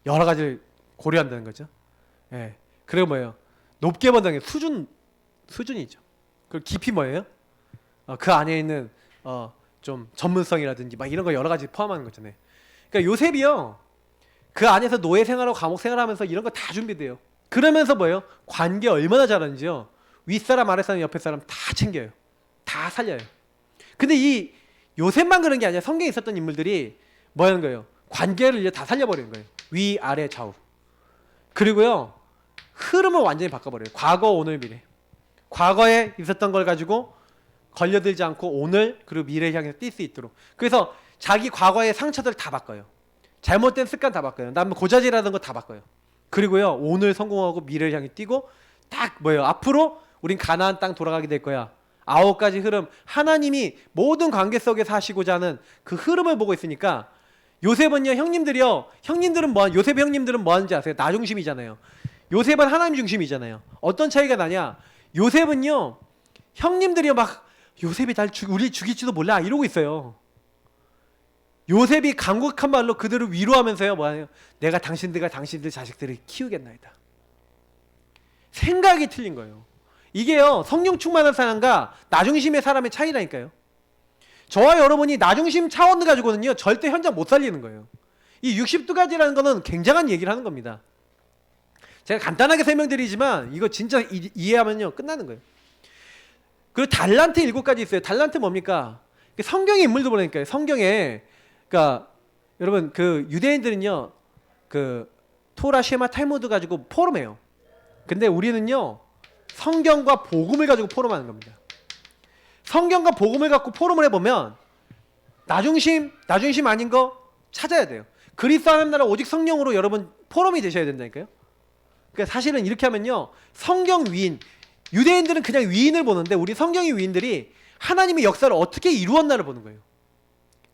여러 가지를 고려한다는 거죠. 예. 그리고 뭐예요? 높게 본다는 게 수준이죠. 그리고 깊이 뭐예요? 그 안에 있는 좀 전문성이라든지 막 이런 거 여러 가지 포함하는 거잖아요. 그러니까 요셉이요 그 안에서 노예 생활하고 감옥 생활하면서 이런 거 다 준비돼요. 그러면서 뭐예요? 관계 얼마나 잘하는지요. 윗사람 아랫사람 옆에 사람 다 챙겨요. 다 살려요. 근데 이 요셉만 그런 게 아니라 성경에 있었던 인물들이 뭐 하는 거예요? 관계를 이제 다 살려버리는 거예요. 위, 아래, 좌우. 그리고요 흐름을 완전히 바꿔버려요. 과거, 오늘, 미래. 과거에 있었던 걸 가지고 걸려들지 않고 오늘 그리고 미래를 향해서 뛸 수 있도록. 그래서 자기 과거의 상처들 다 바꿔요. 잘못된 습관 다 바꿔요. 남 고자질하던 거 다 바꿔요. 그리고요 오늘 성공하고 미래를 향해 뛰고 딱 뭐예요? 앞으로 우린 가나안 땅 돌아가게 될 거야. 9가지 흐름. 하나님이 모든 관계 속에서 하시고자 하는 그 흐름을 보고 있으니까 요셉은요 형님들은 요셉 형님들은 뭐 하는지 아세요? 나 중심이잖아요. 요셉은 하나님 중심이잖아요. 어떤 차이가 나냐? 요셉은요 형님들이 막 요셉이 우리 죽일지도 몰라 이러고 있어요. 요셉이 간곡한 말로 그들을 위로하면서요, 뭐하냐, 내가 당신들과 당신들 자식들을 키우겠나이다. 생각이 틀린 거예요. 이게요, 성령 충만한 사람과 나중심의 사람의 차이라니까요. 저와 여러분이 나중심 차원을 가지고는요, 절대 현장 못 살리는 거예요. 이 60두 가지라는 거는 굉장한 얘기를 하는 겁니다. 제가 간단하게 설명드리지만 이거 진짜 이해하면요 끝나는 거예요. 그리고 달란트 7가지 있어요. 달란트 뭡니까? 성경의 인물도 보니까요. 성경에, 그러니까 여러분 그 유대인들은요 그 토라, 쉐마, 탈무드 가지고 포럼해요. 근데 우리는요 성경과 복음을 가지고 포럼하는 겁니다. 성경과 복음을 갖고 포럼을 해보면 나중심 아닌 거 찾아야 돼요. 그리스도 하나님 나라 오직 성령으로 여러분 포럼이 되셔야 된다니까요. 그러니까 사실은 이렇게 하면요, 성경 위인, 유대인들은 그냥 위인을 보는데 우리 성경의 위인들이 하나님의 역사를 어떻게 이루었나를 보는 거예요.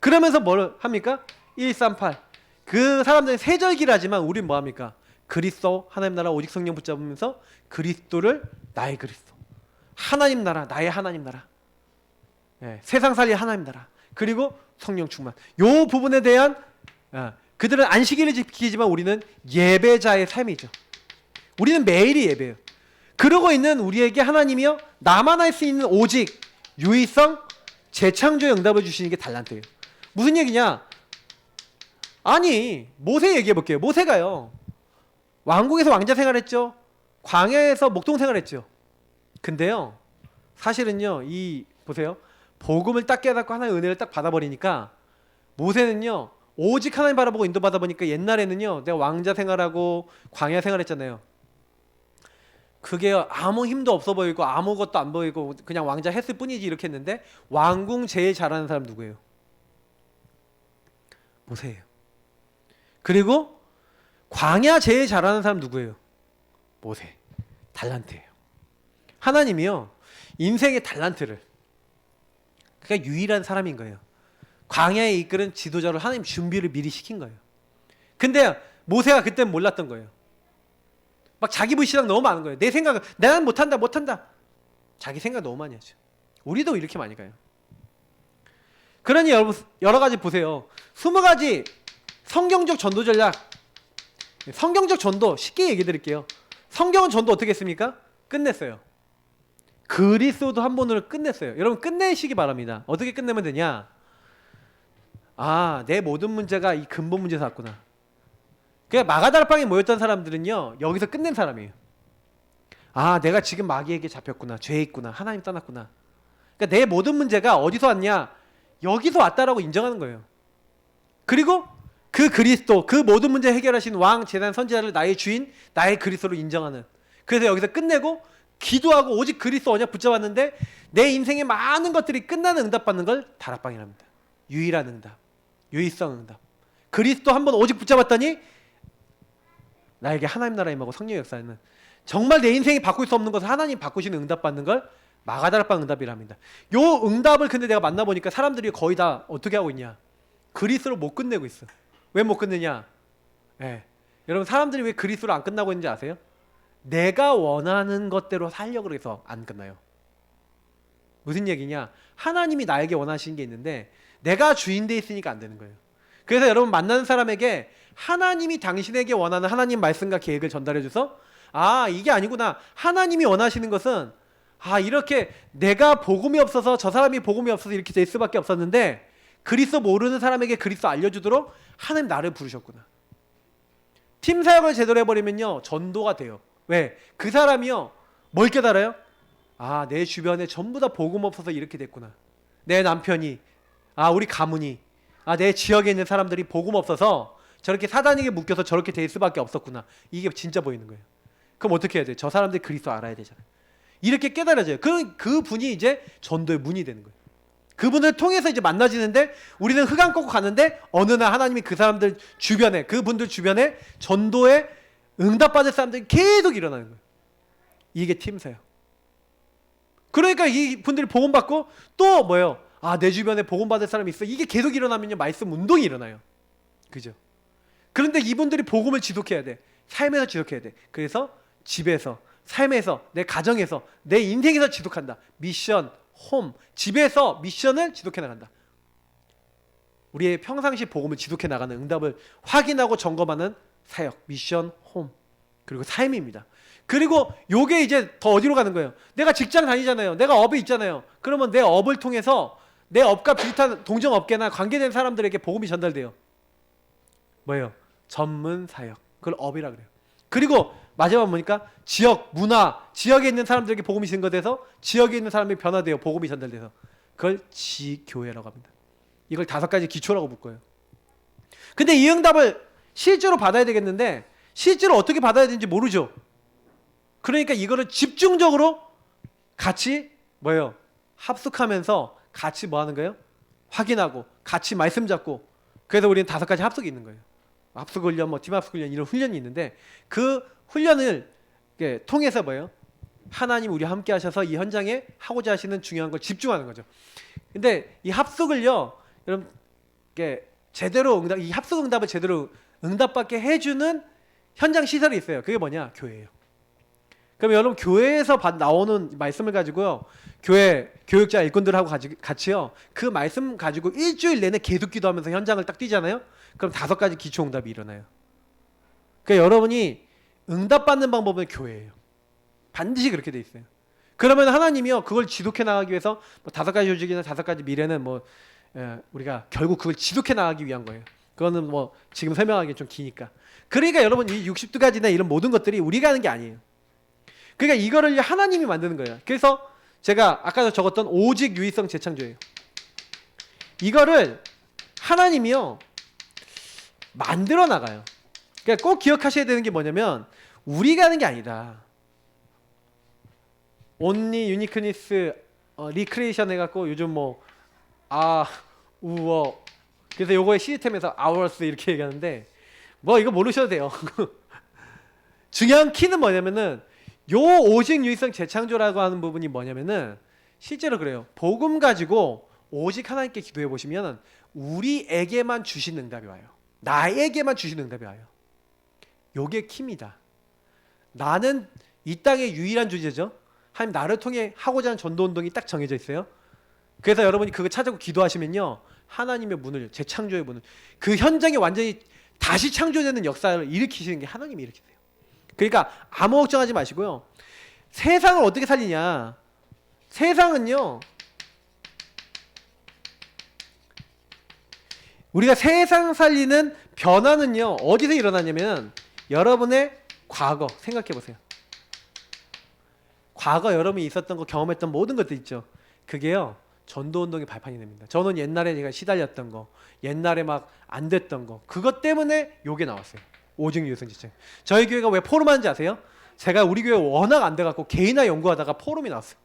그러면서 뭘 합니까? 138. 그 사람들은 세절기를 하지만 우린 뭐 합니까? 그리스도 하나님 나라 오직 성령 붙잡으면서 그리스도를 나의 그리스도, 하나님 나라 나의 하나님 나라, 세상 살리 하나님 나라, 그리고 성령 충만. 요 부분에 대한 그들은 안식일을 지키지만 우리는 예배자의 삶이죠. 우리는 매일이 예배예요. 그러고 있는 우리에게 하나님이요 나만 할 수 있는 오직 유의성 재창조의 응답을 주시는 게 달란트예요. 무슨 얘기냐? 아니 모세 얘기해 볼게요. 모세가요 왕궁에서 왕자 생활했죠. 광야에서 목동 생활했죠. 근데요 사실은요 이 보세요, 복음을 딱 깨닫고 하나님의 은혜를 딱 받아버리니까 모세는요 오직 하나님 바라보고 인도받아 보니까, 옛날에는요 내가 왕자 생활하고 광야 생활했잖아요. 그게 아무 힘도 없어 보이고 아무것도 안 보이고 그냥 왕자 했을 뿐이지 이렇게 했는데, 왕궁 제일 잘하는 사람 누구예요? 모세예요. 그리고 광야 제일 잘하는 사람 누구예요? 모세. 달란트예요. 하나님이요 인생의 달란트를, 그러니까 유일한 사람인 거예요. 광야에 이끄는 지도자로 하나님 준비를 미리 시킨 거예요. 근데 모세가 그때 몰랐던 거예요. 막 자기 불신앙 너무 많은 거예요. 내 생각은 나는 못한다. 자기 생각 너무 많이 하죠. 우리도 이렇게 많이 가요. 그러니 여러분 여러 가지 보세요. 20가지 성경적 전도 전략. 성경적 전도 쉽게 얘기해 드릴게요. 성경은 전도 어떻게 했습니까? 끝냈어요. 그리스도도 한 번으로 끝냈어요. 여러분 끝내시기 바랍니다. 어떻게 끝내면 되냐? 아, 내 모든 문제가 이 근본 문제에서 왔구나. 그냥 마가다락방에 모였던 사람들은요 여기서 끝낸 사람이에요. 아, 내가 지금 마귀에게 잡혔구나, 죄에 있구나, 하나님 떠났구나. 그러니까 내 모든 문제가 어디서 왔냐? 여기서 왔다라고 인정하는 거예요. 그리고 그 그리스도, 그 모든 문제 해결하신 왕, 제단, 선지자를 나의 주인, 나의 그리스도로 인정하는. 그래서 여기서 끝내고 기도하고 오직 그리스도 언약 붙잡았는데 내 인생의 많은 것들이 끝나는 응답받는 걸 다락방이랍니다. 유일한 응답, 유일성 응답. 그리스도 한번 오직 붙잡았더니 나에게 하나님 나라 임하고 성령의 역사는, 정말 내 인생이 바꿀 수 없는 것을 하나님 바꾸시는 응답받는 걸 마가다락방 응답이랍니다. 요 응답을 근데 내가 만나보니까 사람들이 거의 다 어떻게 하고 있냐? 그리스도로 못 끝내고 있어. 왜 못 끝내냐? 여러분 사람들이 왜 그리스도로 안 끝나고 있는지 아세요? 내가 원하는 것대로 살려고 해서 안 끝나요. 무슨 얘기냐? 하나님이 나에게 원하시는 게 있는데 내가 주인 돼 있으니까 안 되는 거예요. 그래서 여러분 만나는 사람에게 하나님이 당신에게 원하는 하나님 말씀과 계획을 전달해 줘서, 아, 이게 아니구나, 하나님이 원하시는 것은 이렇게 내가 복음이 없어서 저 사람이 복음이 없어서 이렇게 될 수밖에 없었는데 그리스도 모르는 사람에게 그리스도 알려주도록 하나님 나를 부르셨구나. 팀 사역을 제대로 해버리면요 전도가 돼요. 왜? 그 사람이요 뭘 깨달아요? 아, 내 주변에 전부 다 복음 없어서 이렇게 됐구나. 내 남편이, 우리 가문이, 내 지역에 있는 사람들이 복음 없어서 저렇게 사단에게 묶여서 저렇게 될 수밖에 없었구나. 이게 진짜 보이는 거예요. 그럼 어떻게 해야 돼? 저 사람들이 그리스도 알아야 되잖아요. 이렇게 깨달아져요. 그 분이 이제 전도의 문이 되는 거예요. 그분을 통해서 이제 만나지는데 우리는 흑암 꺾고 가는데 어느 날 하나님이 그 사람들 주변에, 그분들 주변에 전도에 응답받을 사람들이 계속 일어나는 거예요. 이게 팀사요. 그러니까 이 분들이 복음받고 또 뭐예요? 내 주변에 복음받을 사람이 있어. 이게 계속 일어나면요 말씀 운동이 일어나요. 그죠? 그런데 이분들이 복음을 지속해야 돼. 삶에서 지속해야 돼. 그래서 집에서, 삶에서, 내 가정에서, 내 인생에서 지속한다. 미션, 홈, 집에서 미션을 지속해 나간다. 우리의 평상시 복음을 지속해 나가는, 응답을 확인하고 점검하는 사역, 미션, 홈, 그리고 삶입니다. 그리고 요게 이제 더 어디로 가는 거예요? 내가 직장 다니잖아요. 내가 업에 있잖아요. 그러면 내 업을 통해서 내 업과 비슷한 동정업계나 관계된 사람들에게 복음이 전달돼요. 뭐예요? 전문 사역. 그걸 업이라 그래요. 그리고 마지막 보니까 지역, 문화, 지역에 있는 사람들에게 복음이 전달돼서 지역에 있는 사람이 변화돼요. 복음이 전달돼서. 그걸 지교회라고 합니다. 이걸 5가지 기초라고 볼 거예요. 근데 이 응답을 실제로 받아야 되겠는데 실제로 어떻게 받아야 되는지 모르죠. 그러니까 이거를 집중적으로 같이 뭐예요? 합숙하면서 같이 뭐 하는 거예요? 확인하고 같이 말씀 잡고. 그래서 우리는 5가지 합숙이 있는 거예요. 합숙 훈련, 뭐 팀 합숙 훈련, 이런 훈련이 있는데 그 훈련을 통해서 뭐예요? 하나님 우리 함께 하셔서 이 현장에 하고자 하시는 중요한 걸 집중하는 거죠. 근데 이 합숙을요, 여러분 제대로 응답, 이 합숙 응답을 제대로 응답받게 해주는 현장 시설이 있어요. 그게 뭐냐? 교회예요. 그럼 여러분 교회에서 나오는 말씀을 가지고요, 교회 교육자 일꾼들하고 같이요, 그 말씀 가지고 일주일 내내 계속 기도하면서 현장을 딱 뛰잖아요. 그럼 5가지 기초 응답이 일어나요. 그러니까 여러분이 응답받는 방법은 교회예요. 반드시 그렇게 돼 있어요. 그러면 하나님이요, 그걸 지속해 나가기 위해서 뭐 5가지 조직이나 5가지 미래는 뭐 우리가 결국 그걸 지속해 나가기 위한 거예요. 그거는 뭐 지금 설명하기 좀 기니까. 그러니까 여러분 이 60가지나 이런 모든 것들이 우리가 하는 게 아니에요. 그러니까 이거를 하나님이 만드는 거예요. 그래서 제가 아까 적었던 오직 유의성 재창조예요. 이거를 하나님이요 만들어 나가요. 그러니까 꼭 기억하셔야 되는 게 뭐냐면 우리가 하는 게 아니다. 온리 유니크니스 리크리에이션 해갖고 요즘 뭐 우어 그래서 요거의 시스템에서 hours 이렇게 얘기하는데 뭐 이거 모르셔도 돼요. 중요한 키는 뭐냐면은 요 오직 유의성 재창조라고 하는 부분이 뭐냐면은 실제로 그래요. 복음 가지고 오직 하나님께 기도해 보시면 우리에게만 주신 응답이 와요. 나에게만 주신 응답이 와요. 요게 키입니다. 나는 이 땅의 유일한 존재죠. 하나님 나를 통해 하고자 하는 전도운동이 딱 정해져 있어요. 그래서 여러분이 그거 찾고 기도하시면요, 하나님의 문을, 재창조의 문을, 그 현장에 완전히 다시 창조되는 역사를 일으키시는 게 하나님이 일으키세요. 그러니까 아무 걱정하지 마시고요, 세상을 어떻게 살리냐. 세상은요, 우리가 세상 살리는 변화는요 어디서 일어나냐면 여러분의 과거 생각해 보세요. 과거 여러분이 있었던 거, 경험했던 모든 것들 있죠. 그게요 전도운동의 발판이 됩니다. 저는 옛날에 제가 시달렸던 거, 옛날에 막 안 됐던 거, 그것 때문에 요게 나왔어요. 오직 유의성 재창. 저희 교회가 왜 포럼 하는지 아세요? 제가 우리 교회 워낙 안 돼갖고 개인화 연구하다가 포럼이 나왔어요.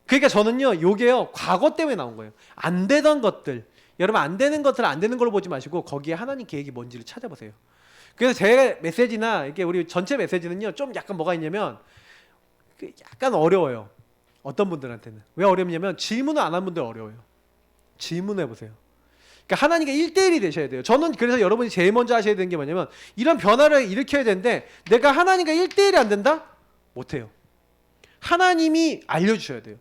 그러니까 저는요 요게요 과거 때문에 나온 거예요. 안 되던 것들, 여러분 안 되는 것들 안 되는 걸로 보지 마시고 거기에 하나님 계획이 뭔지를 찾아보세요. 그래서 제 메시지나 이게 우리 전체 메시지는요 좀 약간 뭐가 있냐면 약간 어려워요. 어떤 분들한테는. 왜 어렵냐면 질문을 안 한 분들 어려워요. 질문해 보세요. 그러니까 하나님과 1대1이 되셔야 돼요. 저는 그래서 여러분이 제일 먼저 하셔야 되는 게 뭐냐면 이런 변화를 일으켜야 되는데 내가 하나님과 1대1이 안 된다? 못해요. 하나님이 알려주셔야 돼요.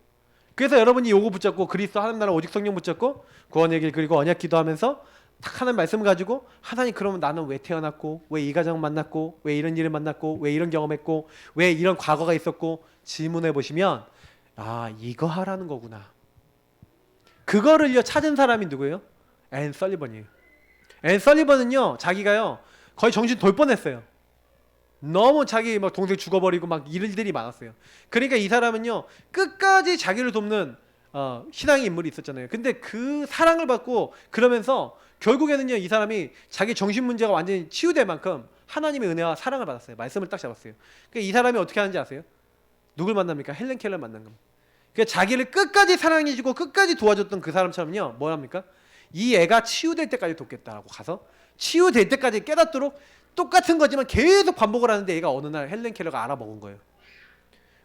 그래서 여러분이 요거 붙잡고 그리스도 하나님 나라 오직 성령 붙잡고 구원의 길 그리고 언약 기도하면서 딱 하는 말씀을 가지고 하나님 그러면 나는 왜 태어났고 왜 이 가정 만났고 왜 이런 일을 만났고 왜 이런 경험했고 왜 이런 과거가 있었고 질문해 보시면 이거 하라는 거구나. 그거를요 찾은 사람이 누구예요? 앤 설리번이에요. 앤 설리번은요 자기가요 거의 정신 돌 뻔했어요. 너무 자기 막 동생 죽어버리고 막 일들이 많았어요. 그러니까 이 사람은요 끝까지 자기를 돕는 신앙의 인물이 있었잖아요. 근데 그 사랑을 받고 그러면서 결국에는요 이 사람이 자기 정신 문제가 완전히 치유될 만큼 하나님의 은혜와 사랑을 받았어요. 말씀을 딱 잡았어요. 그러니까 이 사람이 어떻게 하는지 아세요? 누굴 만납니까? 헬렌 켈러를 만난 겁니다. 그러니까 자기를 끝까지 사랑해주고 끝까지 도와줬던 그 사람처럼요 뭘 합니까? 이 애가 치유될 때까지 돕겠다라고 가서 치유될 때까지 깨닫도록 똑같은 거지만 계속 반복을 하는데 얘가 어느 날 헬렌 켈러가 알아먹은 거예요.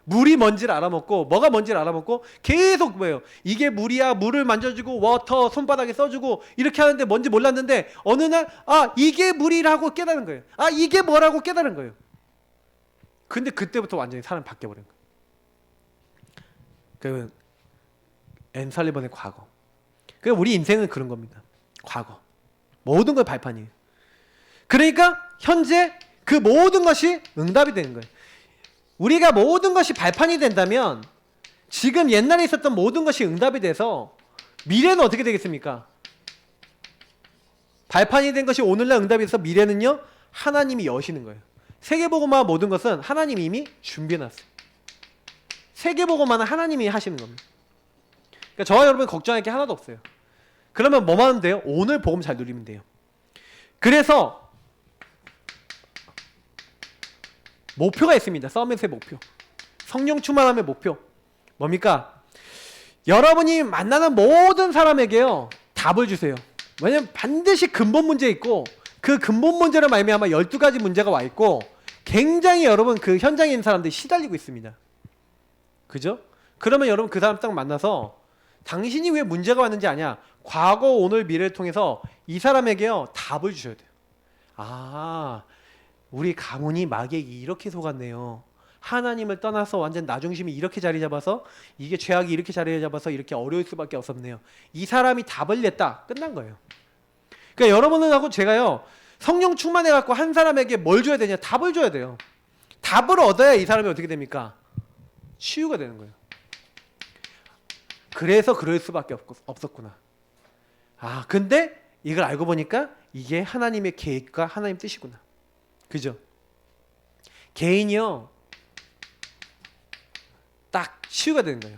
물이 뭔지를 알아먹고 뭐가 뭔지를 알아먹고 계속 뭐예요? 이게 물이야. 물을 만져주고 워터 손바닥에 써주고 이렇게 하는데 뭔지 몰랐는데 어느 날 이게 물이라고 깨달은 거예요. 이게 뭐라고 깨달은 거예요. 근데 그때부터 완전히 사람이 바뀌어버린 거예요. 그 앤 설리번의 과거. 그 우리 인생은 그런 겁니다. 과거. 모든 걸 발판이에요. 그러니까 현재 그 모든 것이 응답이 되는 거예요. 우리가 모든 것이 발판이 된다면 지금 옛날에 있었던 모든 것이 응답이 돼서 미래는 어떻게 되겠습니까? 발판이 된 것이 오늘날 응답이 돼서 미래는요, 하나님이 여시는 거예요. 세계복음화 모든 것은 하나님이 이미 준비해놨어요. 세계복음화는 하나님이 하시는 겁니다. 그러니까 저와 여러분 걱정할 게 하나도 없어요. 그러면 뭐만 하면 돼요? 오늘 복음 잘 누리면 돼요. 그래서 목표가 있습니다. 서밋의 목표. 성령 충만함의 목표. 뭡니까? 여러분이 만나는 모든 사람에게요, 답을 주세요. 왜냐면 반드시 근본 문제 있고 그 근본 문제로 말미암아 12가지 문제가 와 있고 굉장히 여러분 그 현장에 있는 사람들이 시달리고 있습니다. 그죠? 그러면 여러분 그 사람 딱 만나서 당신이 왜 문제가 왔는지 아냐? 과거, 오늘, 미래를 통해서 이 사람에게요, 답을 주셔야 돼요. 아, 우리 가문이 마귀에게 이렇게 속았네요. 하나님을 떠나서 완전 나중심이 이렇게 자리 잡아서 이게 죄악이 이렇게 자리 잡아서 이렇게 어려울 수밖에 없었네요. 이 사람이 답을 냈다. 끝난 거예요. 그러니까 여러분하고 제가요, 성령 충만해갖고 한 사람에게 뭘 줘야 되냐? 답을 줘야 돼요. 답을 얻어야 이 사람이 어떻게 됩니까? 치유가 되는 거예요. 그래서 그럴 수밖에 없었구나. 아, 근데 이걸 알고 보니까 이게 하나님의 계획과 하나님 뜻이구나. 그죠? 개인이요, 딱 치유가 되는 거예요.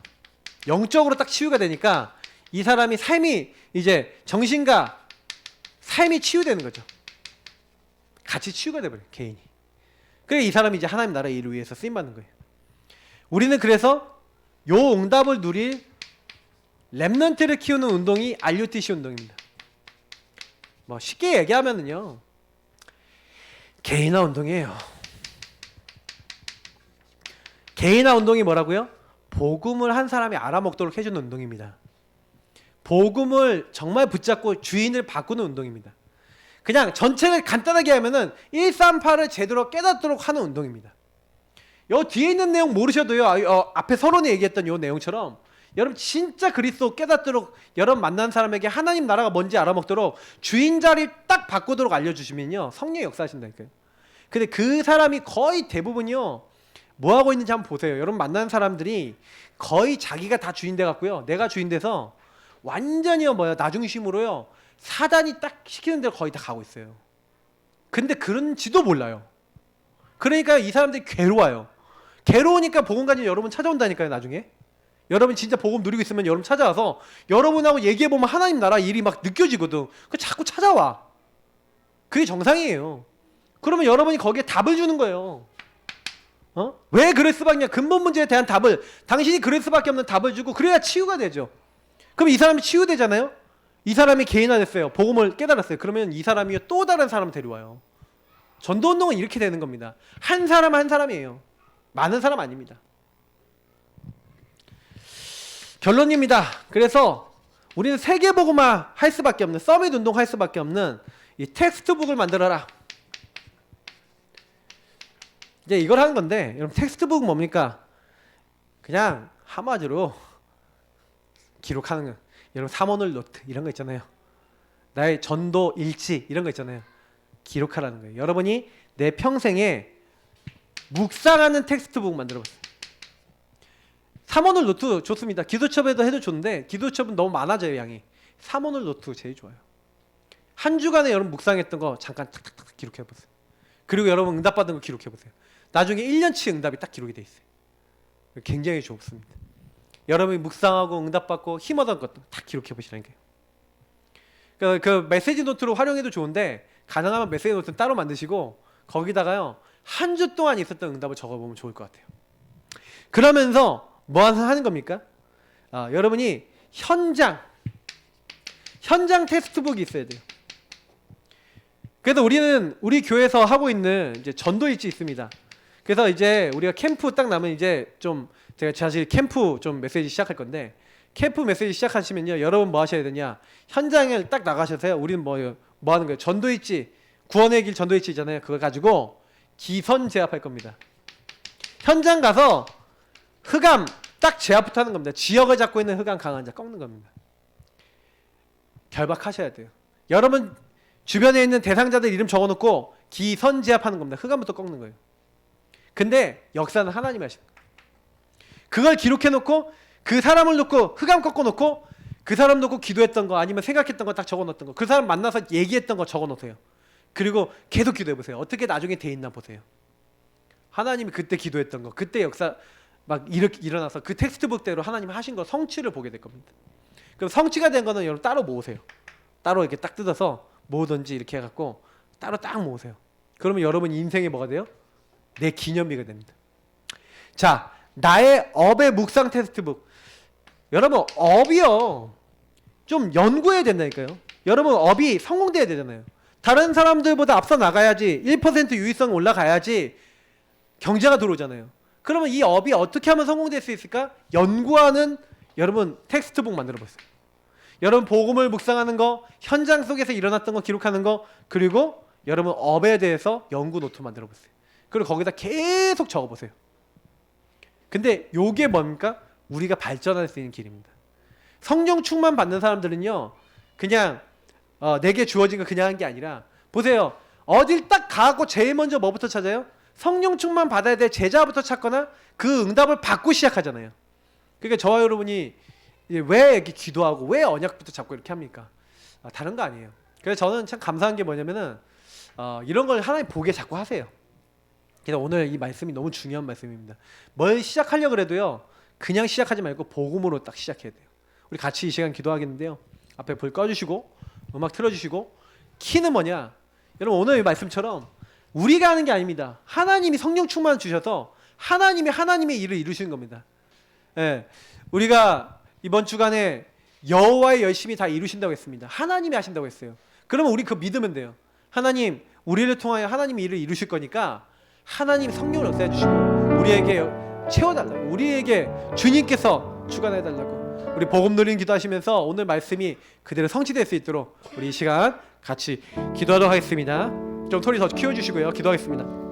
영적으로 딱 치유가 되니까 이 사람이 삶이 이제 정신과 삶이 치유되는 거죠. 같이 치유가 돼버려요, 개인이. 그래 이 사람이 이제 하나님 나라의 일을 위해서 쓰임받는 거예요. 우리는 그래서 요 응답을 누릴 렘넌트를 키우는 운동이 RUTC 운동입니다. 뭐 쉽게 얘기하면은요, 개인화 운동이에요. 개인화 운동이 뭐라고요? 복음을 한 사람이 알아먹도록 해주는 운동입니다. 복음을 정말 붙잡고 주인을 바꾸는 운동입니다. 그냥 전체를 간단하게 하면은 138을 제대로 깨닫도록 하는 운동입니다. 요 뒤에 있는 내용 모르셔도요, 앞에 서론이 얘기했던 요 내용처럼 여러분 진짜 그리스도 깨닫도록 여러분 만난 사람에게 하나님 나라가 뭔지 알아먹도록 주인 자리 딱 바꾸도록 알려주시면요, 성령이 역사하신다니까요. 근데 그 사람이 거의 대부분이요, 뭐 하고 있는지 한번 보세요. 여러분 만나는 사람들이 거의 자기가 다 주인 돼 갖고요, 내가 주인 돼서 완전히요 나중심으로요 사단이 딱 시키는 대로 거의 다 가고 있어요. 근데 그런지도 몰라요. 그러니까 이 사람들이 괴로워요. 괴로우니까 복음 가진 여러분 찾아온다니까요. 나중에 여러분 진짜 복음 누리고 있으면 여러분 찾아와서 여러분하고 얘기해보면 하나님 나라 일이 막 느껴지거든. 그 자꾸 찾아와. 그게 정상이에요. 그러면 여러분이 거기에 답을 주는 거예요. 왜 그럴 수밖에 없냐? 근본 문제에 대한 답을, 당신이 그럴 수밖에 없는 답을 주고 그래야 치유가 되죠. 그럼 이 사람이 치유되잖아요. 이 사람이 개인화됐어요. 복음을 깨달았어요. 그러면 이 사람이 또 다른 사람을 데려와요. 전도운동은 이렇게 되는 겁니다. 한 사람 한 사람이에요. 많은 사람 아닙니다. 결론입니다. 그래서 우리는 세계복음화 할 수밖에 없는, 서밋 운동 할 수밖에 없는 이 텍스트북을 만들어라. 이제 이걸 하는 건데, 여러분 텍스트북은 뭡니까? 그냥 한마디로 기록하는 거. 여러분 삼원을 노트 이런 거 있잖아요. 나의 전도 일지 이런 거 있잖아요. 기록하라는 거예요. 여러분이 내 평생에 묵상하는 텍스트북 만들어봤어요. 삼원을 노트 좋습니다. 기도첩에도 해도 좋은데 기도첩은 너무 많아져요, 양이. 삼원을 노트 제일 좋아요. 한 주간에 여러분 묵상했던 거 잠깐 탁탁탁 기록해보세요. 그리고 여러분 응답받은 거 기록해보세요. 나중에 1년치 응답이 딱 기록이 돼 있어요. 굉장히 좋습니다. 여러분이 묵상하고 응답받고 힘 얻은 것도 다 기록해보시라는 거예요. 그 메시지 노트로 활용해도 좋은데 가능하면 메시지 노트는 따로 만드시고 거기다가요 한 주 동안 있었던 응답을 적어보면 좋을 것 같아요. 그러면서 뭐 하는 겁니까? 여러분이 현장 텍스트북이 있어야 돼요. 그래서 우리는 우리 교회에서 하고 있는 이제 전도일지 있습니다. 그래서 이제 우리가 캠프 딱 나면 이제 좀 제가 사실 캠프 좀 메시지 시작할 건데, 캠프 메시지 시작하시면요 여러분 뭐 하셔야 되냐, 현장을 딱 나가셔서요, 우리는 뭐 하는 거예요? 전도일지, 구원의 길 전도일지 있잖아요. 그걸 가지고 기선 제압할 겁니다. 현장 가서 흑암 딱 제압부터 하는 겁니다. 지역을 잡고 있는 흑암 강한 자 꺾는 겁니다. 결박하셔야 돼요. 여러분 주변에 있는 대상자들 이름 적어놓고 기선제압하는 겁니다. 흑암부터 꺾는 거예요. 근데 역사는 하나님이 하시는 거예요. 그걸 기록해놓고 그 사람을 놓고 흑암 꺾어놓고 그 사람 놓고 기도했던 거 아니면 생각했던 거 딱 적어놓었던 거, 그 사람 만나서 얘기했던 거 적어놓으세요. 그리고 계속 기도해보세요. 어떻게 나중에 돼 있나 보세요. 하나님이 그때 기도했던 거, 그때 역사 막 이렇게 일어나서 그 텍스트북대로 하나님이 하신 거 성취를 보게 될 겁니다. 그럼 성취가 된 거는 여러분 따로 모으세요. 따로 이렇게 딱 뜯어서 모으든지 이렇게 해갖고 따로 딱 모으세요. 그러면 여러분 인생에 뭐가 돼요? 내 기념비가 됩니다. 자, 나의 업의 묵상 텍스트북. 여러분 업이요 좀 연구해야 된다니까요. 여러분 업이 성공돼야 되잖아요. 다른 사람들보다 앞서 나가야지 1% 유의성 올라가야지 경제가 들어오잖아요. 그러면 이 업이 어떻게 하면 성공될 수 있을까? 연구하는 여러분 텍스트북 만들어 보세요. 여러분 복음을 묵상하는 거, 현장 속에서 일어났던 거 기록하는 거, 그리고 여러분 업에 대해서 연구 노트 만들어 보세요. 그리고 거기다 계속 적어 보세요. 근데 요게 뭡니까? 우리가 발전할 수 있는 길입니다. 성령 충만 받는 사람들은요 그냥 내게 주어진 거 그냥 한 게 아니라 보세요. 어딜 딱 가고 제일 먼저 뭐부터 찾아요? 성령 충만 받아야 될 제자부터 찾거나 그 응답을 받고 시작하잖아요. 그러니까 저와 여러분이 왜 이렇게 기도하고 왜 언약부터 잡고 이렇게 합니까? 다른 거 아니에요. 그래서 저는 참 감사한 게 뭐냐면은 이런 걸 하나님 보게 자꾸 하세요. 그래서 오늘 이 말씀이 너무 중요한 말씀입니다. 뭘 시작하려고 해도요 그냥 시작하지 말고 복음으로 딱 시작해야 돼요. 우리 같이 이 시간 기도하겠는데요. 앞에 불 꺼주시고 음악 틀어주시고, 키는 뭐냐? 여러분 오늘 이 말씀처럼 우리가 하는 게 아닙니다. 하나님이 성령 충만 주셔서 하나님의 일을 이루시는 겁니다. 예, 우리가 이번 주간에 여호와의 열심히 다 이루신다고 했습니다. 하나님이 하신다고 했어요. 그러면 우리 그거 믿으면 돼요. 하나님 우리를 통하여 하나님이 일을 이루실 거니까 하나님 성령을 역사해 주시고 우리에게 채워달라고, 우리에게 주님께서 주관해달라고, 우리 복음 누리는 기도하시면서 오늘 말씀이 그대로 성취될 수 있도록 우리 이 시간 같이 기도하도록 하겠습니다. 좀 소리 더 키워주시고요. 기도하겠습니다.